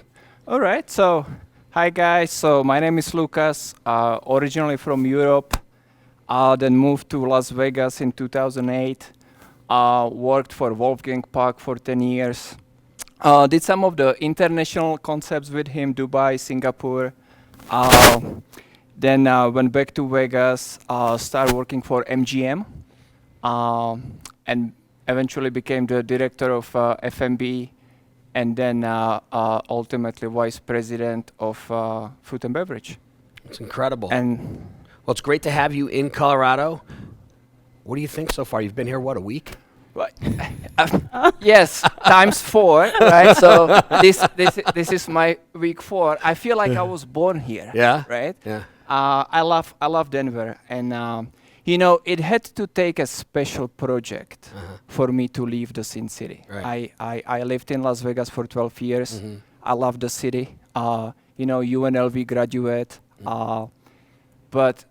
All right. So, hi guys. So my name is Lukas. Originally from Europe. Then moved to Las Vegas in 2008. Worked for Wolfgang Puck for 10 years. Did some of the international concepts with him, Dubai, Singapore. Then went back to Vegas, started working for MGM, and eventually became the director of F&B, and then ultimately vice president of food and beverage. It's incredible. And well, it's great to have you in Colorado. What do you think so far? You've been here, what, a week? Yes, times 4, right? So this is my week 4. I feel like I was born here. Yeah. Right. Yeah. I love Denver, and it had to take a special project for me to leave the Sin City. Right. I lived in Las Vegas for 12 years. I love the city. UNLV graduate, but.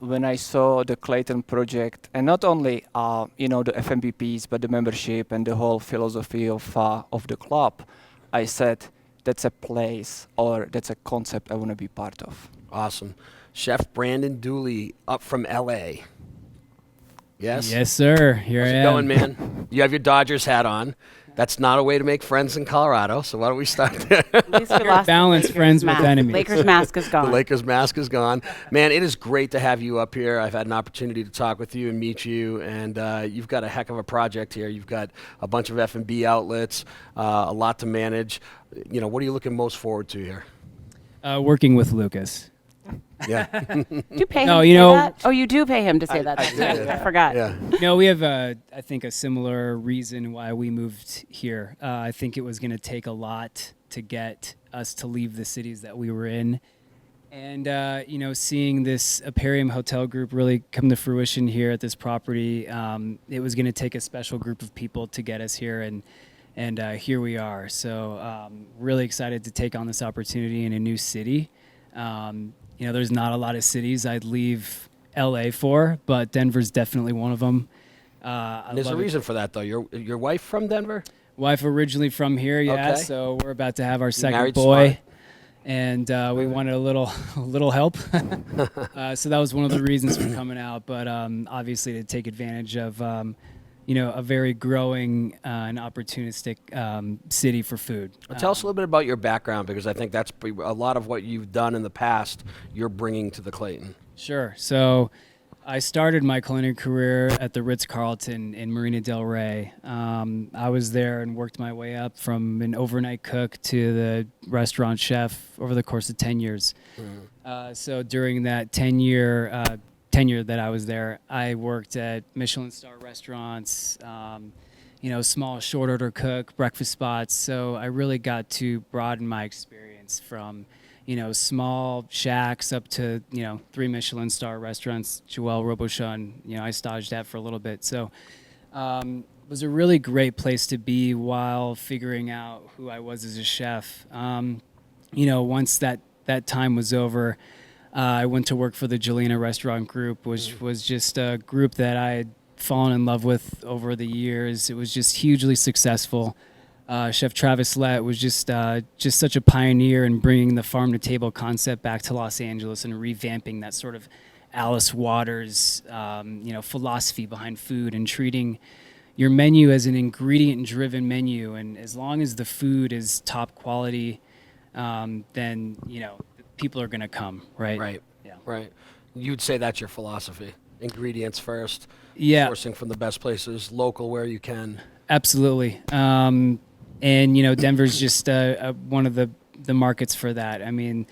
When I saw the Clayton project, and not only the F&B piece, but the membership and the whole philosophy of the club, I said that's a place or that's a concept I want to be part of. Awesome. Chef Brandon Duley up from LA. Yes? Yes, sir. Here How's I it am. going, man? You have your Dodgers hat on. That's not a way to make friends in Colorado, so why don't we start there? At least we lost Balance the friends with mask. enemies. Lakers mask is gone. The Lakers mask is gone. Man, it is great to have you up here. I've had an opportunity to talk with you and meet you, and you've got a heck of a project here. You've got a bunch of F&B outlets, a lot to manage. What are you looking most forward to here? Working with Lukas. Yeah. Do you pay him No, to you say know- that? Oh, you do pay him to say that. I forgot. Yeah. No, we have, I think, a similar reason why we moved here. I think it was going to take a lot to get us to leave the cities that we were in. And, seeing this Aperium Hotel Group really come to fruition here at this property, it was going to take a special group of people to get us here. And here we are. So really excited to take on this opportunity in a new city. There's not a lot of cities I'd leave LA for, but Denver's definitely one of them. There's a reason for that, though. Your wife from Denver? Wife originally from here, yeah. Okay. So we're about to have our second married boy, smart. and we wanted a little help. So that was one of the reasons for coming out. But obviously to take advantage of a very growing and opportunistic city for food. Well, tell us a little bit about your background, because I think that's a lot of what you've done in the past you're bringing to the Clayton. Sure. So I started my culinary career at the Ritz-Carlton in Marina del Rey. I was there and worked my way up from an overnight cook to the restaurant chef over the course of 10 years. So during that 10-year tenure that I was there, I worked at Michelin star restaurants, small short order cook, breakfast spots. So I really got to broaden my experience from small shacks up to, 3 Michelin star restaurants, Joël Robuchon, I staged at for a little bit. So it was a really great place to be while figuring out who I was as a chef. Once that time was over, I went to work for the Jelena Restaurant Group, which was just a group that I had fallen in love with over the years. It was just hugely successful. Chef Travis Lett was just such a pioneer in bringing the farm to table concept back to Los Angeles and revamping that sort of Alice Waters, philosophy behind food and treating your menu as an ingredient-driven menu. And as long as the food is top quality, then people are going to come, right? Right. Yeah. Right. You'd say that's your philosophy: ingredients first. Yeah. Sourcing from the best places, local where you can. Absolutely. And Denver's just one of the markets for that. I mean,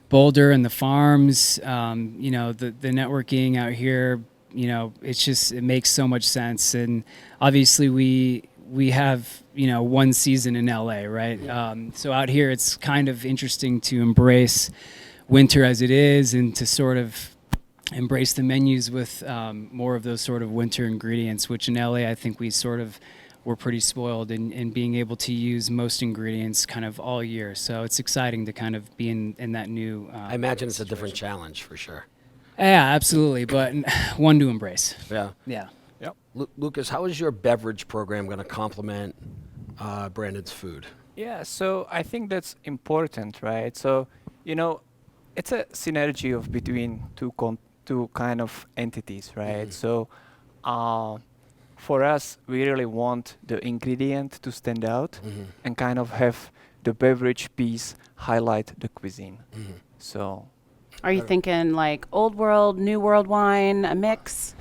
Boulder and the farms, the networking out here, it makes so much sense. And obviously we have, one season in LA, right? So out here, it's kind of interesting to embrace winter as it is and to sort of embrace the menus with more of those sort of winter ingredients, which in LA, I think we're pretty spoiled in being able to use most ingredients kind of all year. So it's exciting to kind of be in that new I imagine it's a different challenge for sure. Yeah, absolutely, but one to embrace. Yeah. Yeah. Yep. Lukas, how is your beverage program going to complement Brandon's food? Yeah, so I think that's important, right? So, it's a synergy of between two kind of entities, right? So, for us, we really want the ingredient to stand out and kind of have the beverage piece highlight the cuisine. So, are you thinking like old world, new world wine, a mix?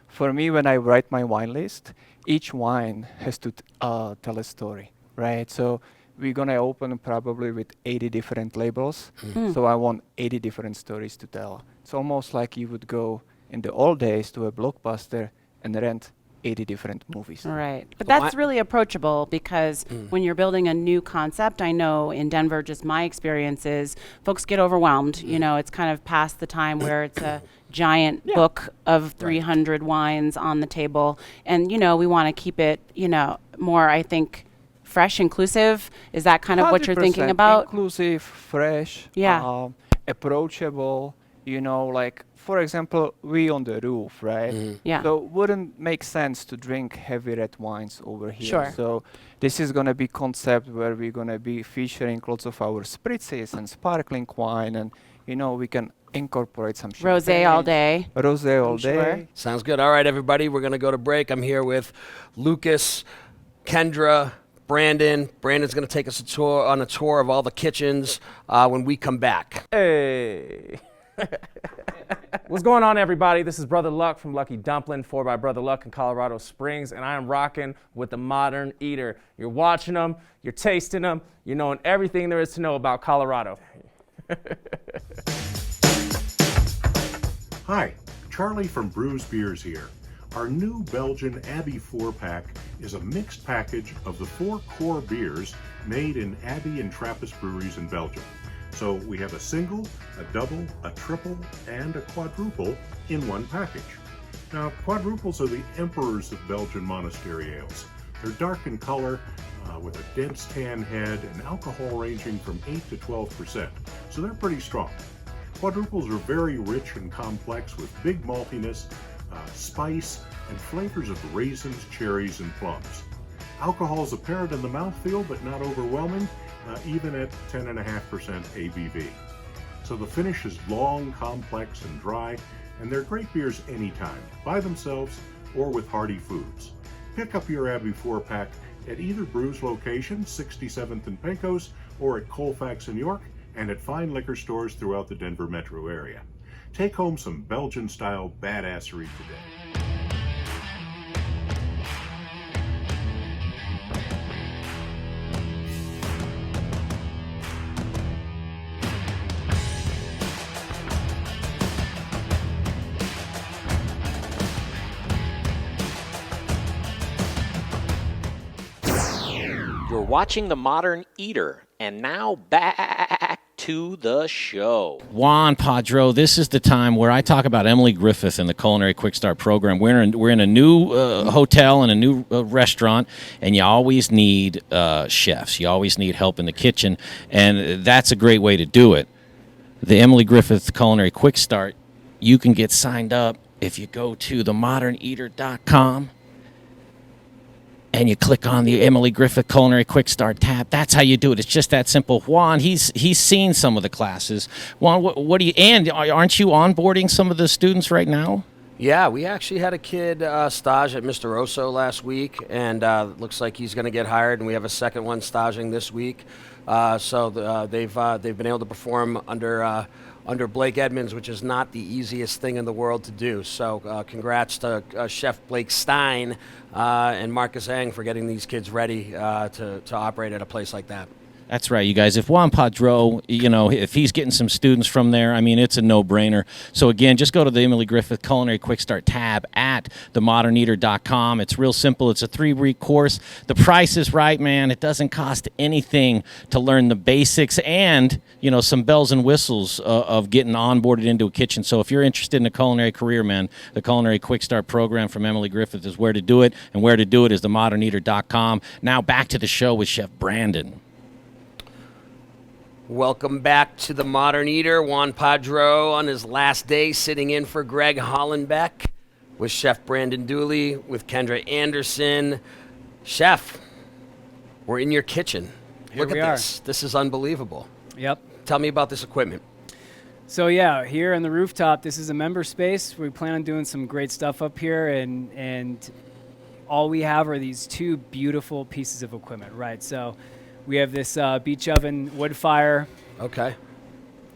For me, when I write my wine list, each wine has to tell a story, right? So we're gonna open probably with 80 different labels. So I want 80 different stories to tell. It's almost like you would go in the old days to a Blockbuster and rent 80 different movies. Right. But that's really approachable because when you're building a new concept, I know in Denver, just my experience is folks get overwhelmed. It's kind of past the time where it's a giant book of 300 wines on the table. And, we want to keep it, more, I think, fresh, inclusive. Is that kind of what you're thinking about? Inclusive, fresh, approachable, for example, we on the roof, right? Yeah. So wouldn't make sense to drink heavy red wines over here. Sure. So this is gonna be concept where we're gonna be featuring lots of our spritzes and sparkling wine, and we can incorporate some rosé all day. Rosé all day. Sure. Sounds good. All right, everybody, we're gonna go to break. I'm here with Lukas, Kendra, Brandon. Brandon's gonna take us on a tour of all the kitchens when we come back. Hey. What's going on, everybody? This is Brother Luck from Lucky Dumpling, 4x Brother Luck in Colorado Springs, and I am rocking with the Modern Eater. You're watching them, you're tasting them, you're knowing everything there is to know about Colorado. Hi, Charlie from Brews Beers here. Our new Belgian Abbey 4-pack is a mixed package of the 4 core beers made in Abbey and Trappist breweries in Belgium. So we have a single, a double, a triple, and a quadruple in one package. Now, quadruples are the emperors of Belgian monastery ales. They're dark in color, with a dense tan head, and alcohol ranging from 8 to 12%, so they're pretty strong. Quadruples are very rich and complex with big maltiness, spice, and flavors of raisins, cherries, and plums. Alcohol is apparent in the mouthfeel, but not overwhelming, even at 10.5% ABV. So the finish is long, complex, and dry, and they're great beers anytime, by themselves or with hearty foods. Pick up your Abbey 4-pack at either Brews location, 67th and Pecos, or at Colfax in York, and at fine liquor stores throughout the Denver metro area. Take home some Belgian-style badassery today. You're watching The Modern Eater, and now back to the show. Juan, Padró, this is the time where I talk about Emily Griffith and the Culinary Quick Start program. We're in a new hotel and a new restaurant, and you always need chefs. You always need help in the kitchen, and that's a great way to do it. The Emily Griffith Culinary Quick Start, you can get signed up if you go to themoderneater.com. and you click on the Emily Griffith Culinary Quick Start tab. That's how you do it. It's just that simple. Juan, he's seen some of the classes. Juan, what do you, and aren't you onboarding some of the students right now? Yeah, we actually had a kid stage at Mr. Oso last week, and looks like he's going to get hired, and we have a second one staging this week. So they've been able to perform under Blake Edmonds, which is not the easiest thing in the world to do. So congrats to Chef Blake Stein and Marcus Eng for getting these kids ready to operate at a place like that. That's right, you guys. If Juan Padró, if he's getting some students from there, I mean, it's a no-brainer. So, again, just go to the Emily Griffith Culinary Quick Start tab at themoderneater.com. It's real simple. It's a 3-week course. The price is right, man. It doesn't cost anything to learn the basics and, some bells and whistles of getting onboarded into a kitchen. So if you're interested in a culinary career, man, the Culinary Quick Start program from Emily Griffith is where to do it, and where to do it is themoderneater.com. Now back to the show with Chef Brandon. Welcome back to The Modern Eater. Juan Padró on his last day sitting in for Greg Hollenbeck with Chef Brandon Duley, with Kendra Anderson. Chef, we're in your kitchen. Look at this. This is unbelievable. Yep. Tell me about this equipment. So yeah, here on the rooftop, this is a member space. We plan on doing some great stuff up here, and all we have are these 2 beautiful pieces of equipment, right? So we have this beach oven wood fire. Okay.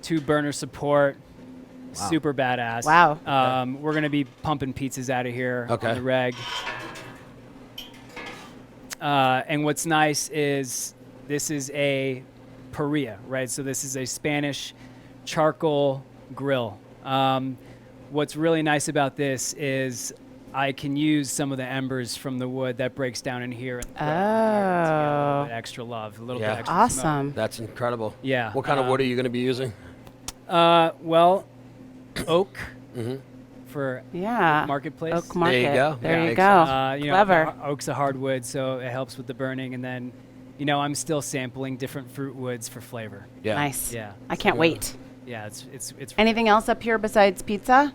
2 burner support. Wow. Super badass. Wow. We're going to be pumping pizzas out of here on the reg. And what's nice is this is a parrilla, right? So this is a Spanish charcoal grill. What's really nice about this is I can use some of the embers from the wood that breaks down in here. And a little bit extra love, a little bit extra smoke. That's incredible. Yeah. What kind of wood are you going to be using? Well, oak for marketplace. Oak market. There you go. There you go. Clever. Oak's a hardwood, so it helps with the burning. And then, I'm still sampling different fruit woods for flavor. Yeah. Nice. Yeah. I can't wait. Yeah, it's Anything else up here besides pizza?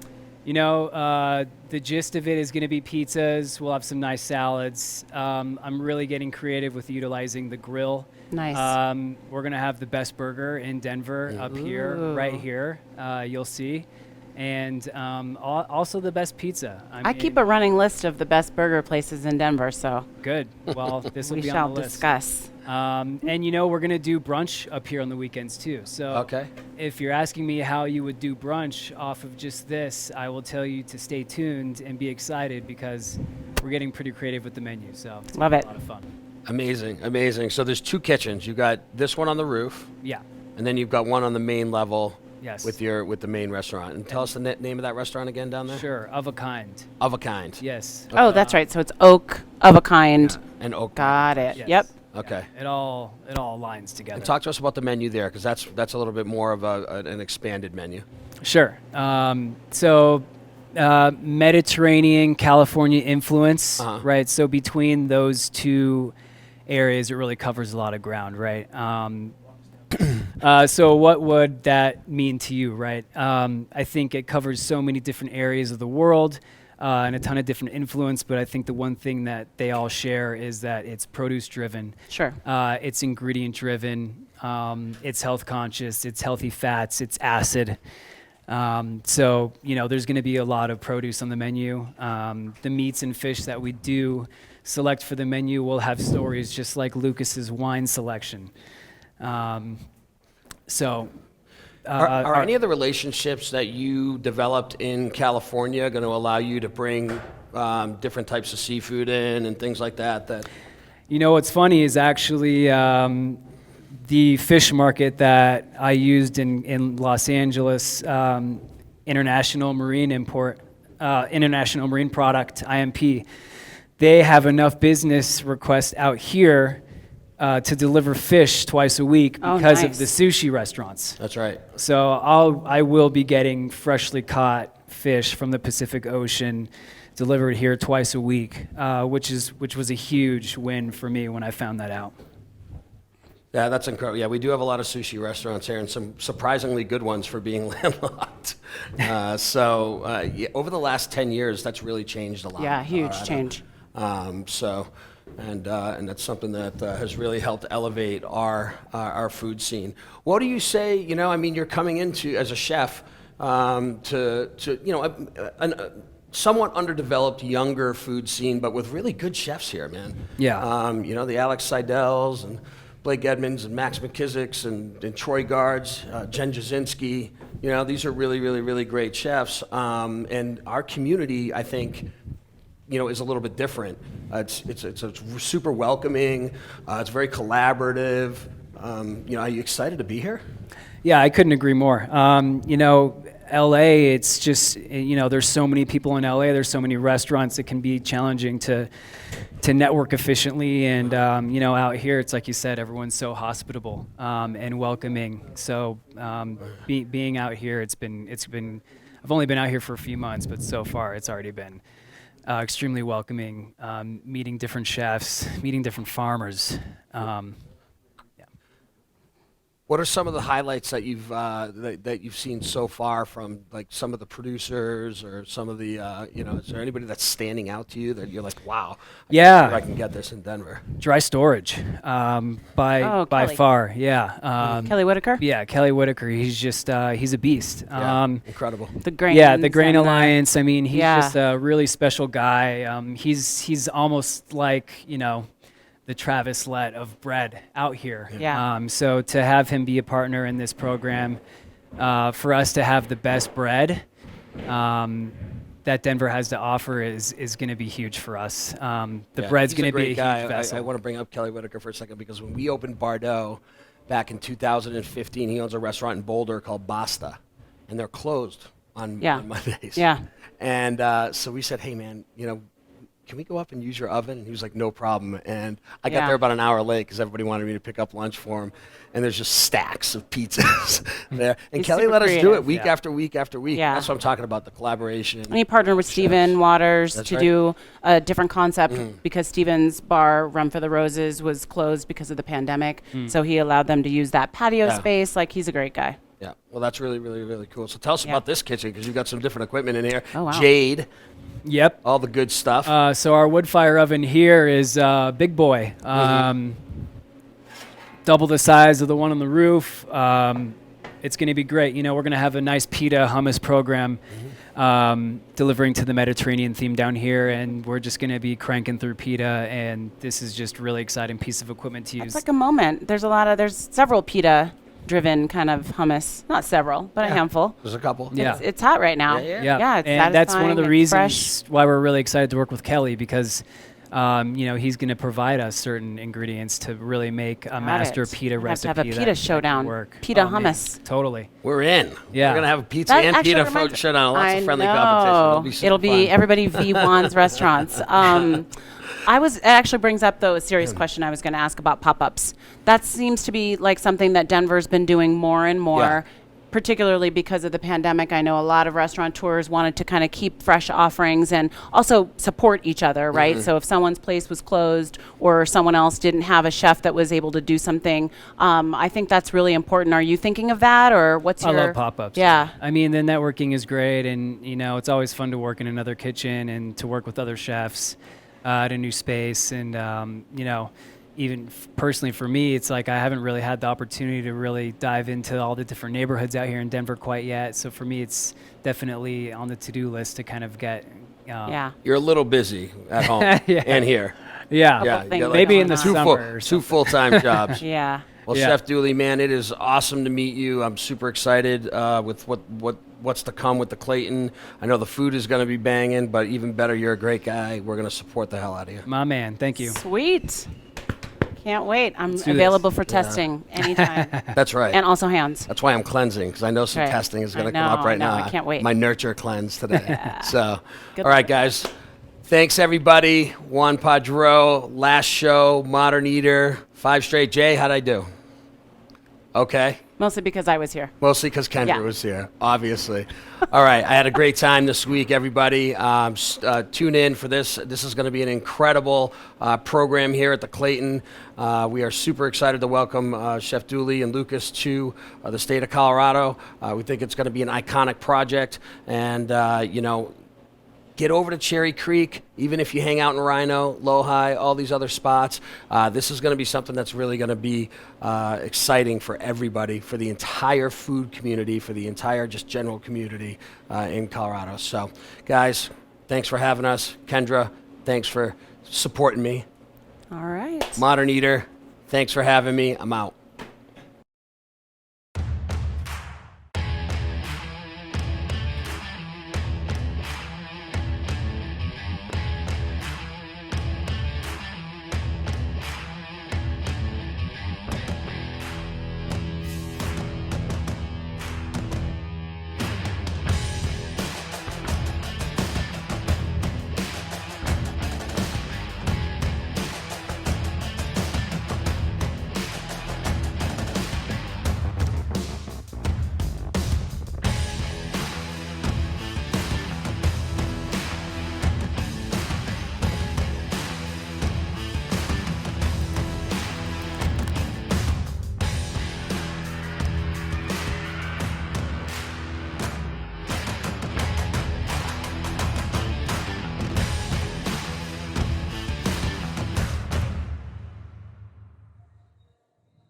The gist of it is going to be pizzas. We'll have some nice salads. I'm really getting creative with utilizing the grill. Nice. We're going to have the best burger in Denver up here, right here. You'll see. And also the best pizza. I keep a running list of the best burger places in Denver, so. Good. Well, this will we be shall on the list. Discuss. And we're going to do brunch up here on the weekends too. So if you're asking me how you would do brunch off of just this, I will tell you to stay tuned and be excited because we're getting pretty creative with the menu. So it's Love a it. lot of fun. Amazing, amazing. So there's 2 kitchens. You got this one on the roof. Yeah. And then you've got one on the main level. Yes. With the main restaurant. And tell us the name of that restaurant again down there. Sure. Of a Kind. Of a Kind. Yes. Oh, that's right. So it's Oak, Of a Kind. Yeah. And Oak. Got it. Yes. Yep. Okay. Yeah. It all aligns together. And talk to us about the menu there, because that's a little bit more of an expanded menu. Sure. Mediterranean, California influence, right? So between those 2 areas, it really covers a lot of ground, right? So what would that mean to you, right? I think it covers so many different areas of the world and a ton of different influence, but I think the one thing that they all share is that it's produce-driven. Sure. It's ingredient-driven. It's health-conscious. It's healthy fats. It's acid. So, there's going to be a lot of produce on the menu. The meats and fish that we do select for the menu will have stories, just like Lucas's wine selection. Are any of the relationships that you developed in California going to allow you to bring different types of seafood in and things like that? What's funny is actually the fish market that I used in Los Angeles, International Marine Product, IMP, they have enough business requests out here to deliver fish twice a week because of the sushi restaurants. That's right. So I will be getting freshly caught fish from the Pacific Ocean delivered here twice a week, which was a huge win for me when I found that out. Yeah, that's incredible. Yeah, we do have a lot of sushi restaurants here, and some surprisingly good ones for being landlocked. Over the last 10 years, that's really changed a lot. Yeah, huge change. And that's something that has really helped elevate our food scene. What do you say? You're coming into as a chef to a somewhat underdeveloped younger food scene, but with really good chefs here, man. Yeah. The Alex Seidel's and Blake Edmonds and Max McKissick's and Troy Guards, Jen Jasinski. These are really, really, really great chefs. And our community, I think, is a little bit different. It's super welcoming. It's very collaborative. Are you excited to be here? Yeah, I couldn't agree more. LA, it's just, there's so many people in LA, there's so many restaurants, it can be challenging to network efficiently. And, out here, it's like you said, everyone's so hospitable and welcoming. So being out here, it's been, I've only been out here for a few months, but so far it's already been extremely welcoming, meeting different chefs, meeting different farmers. What are some of the highlights that you've seen so far from like some of the producers or some of the is there anybody that's standing out to you that you're like, wow, I can get this in Denver? Dry storage, by far, yeah. Kelly Whitaker. Yeah, Kelly Whitaker. He's just he's a beast. Incredible. The Grain. Yeah, the Grain Alliance. I mean, he's just a really special guy. He's almost like the Travis Lett of bread out here. Yeah. So to have him be a partner in this program, for us to have the best bread that Denver has to offer is going to be huge for us. The bread's going to be a huge vessel. I want to bring up Kelly Whitaker for a second because when we opened Padró back in 2015, he owns a restaurant in Boulder called Basta, and they're closed on Mondays. Yeah. And so we said, hey, man, can we go up and use your oven? And he was like, no problem. And I got there about an hour late because everybody wanted me to pick up lunch for him. And there's just stacks of pizzas there. And He's Kelly let us do creative. it week after week after week. Yeah. That's what I'm talking about, the collaboration. And he partnered with Stephen Waters to do a different concept because Stephen's bar, Run for the Roses, was closed because of the pandemic. So he allowed them to use that patio space. Like, he's a great guy. Yeah, well, that's really, really, really cool. So tell us about this kitchen because you've got some different equipment in here. Oh, wow. Jade. Yep. All the good stuff. So our wood fire oven here is big boy. Double the size of the one on the roof. It's going to be great. We're going to have a nice pita hummus program delivering to the Mediterranean theme down here, and we're just going to be cranking through pita, and this is just a really exciting piece of equipment to use. It's like a moment. There's several pita driven kind of hummus. Not several, but a handful. There's a couple. Yeah. It's hot right now. Yeah, it's and that's one of the satisfying, reasons fresh. why we're really excited to work with Kelly because he's going to provide us certain ingredients to really make a master pita recipe. Have a pita showdown. Work. Pita man, hummus. Totally. We're in. Yeah. We're going to have a pizza and pita showdown. Lots of friendly competition. It'll be everybody v. Juan's restaurants. It actually brings up, though, a serious question I was going to ask about pop-ups. That seems to be like something that Denver's been doing more and more, particularly because of the pandemic. I know a lot of restaurateurs wanted to kind of keep fresh offerings and also support each other, right? So if someone's place was closed or someone else didn't have a chef that was able to do something, I think that's really important. Are you thinking of that, or what's your... I love pop-ups. Yeah. I mean, the networking is great, and, it's always fun to work in another kitchen and to work with other chefs at a new space. And, even personally for me, it's like I haven't really had the opportunity to really dive into all the different neighborhoods out here in Denver quite yet. So for me, it's definitely on the to-do list to kind of get. You're a little busy at home and here. Yeah. You got Maybe in the two summer or two full-time jobs. Yeah. Well, Yeah. Chef Duley, man, it is awesome to meet you. I'm super excited with what's to come with the Clayton. I know the food is going to be banging, but even better, you're a great guy. We're going to support the hell out of you. My man, thank you. Sweet. Can't wait. I'm Let's do available this. for testing anytime. That's right. And also hands. That's why I'm cleansing, because I know some Right. testing is I going to come up know, right I know. now. I can't wait. My nurture cleanse today. So, Good all right, luck. guys. Thanks, everybody. Juan Padró, last show, Modern Eater, 5 straight. Jay, how'd I do? Okay. Mostly because I was here. Mostly because Kendra Yeah. was here, obviously. All right, I had a great time this week, everybody. Tune in for this. This is going to be an incredible program here at the Clayton. We are super excited to welcome Chef Duley and Lukas to the state of Colorado. We think it's going to be an iconic project, and get over to Cherry Creek, even if you hang out in Rhino, Lohi, all these other spots. This is going to be something that's really going to be exciting for everybody, for the entire food community, for the entire just general community in Colorado. So, guys, thanks for having us. Kendra, thanks for supporting me. All right. Modern Eater, thanks for having me. I'm out.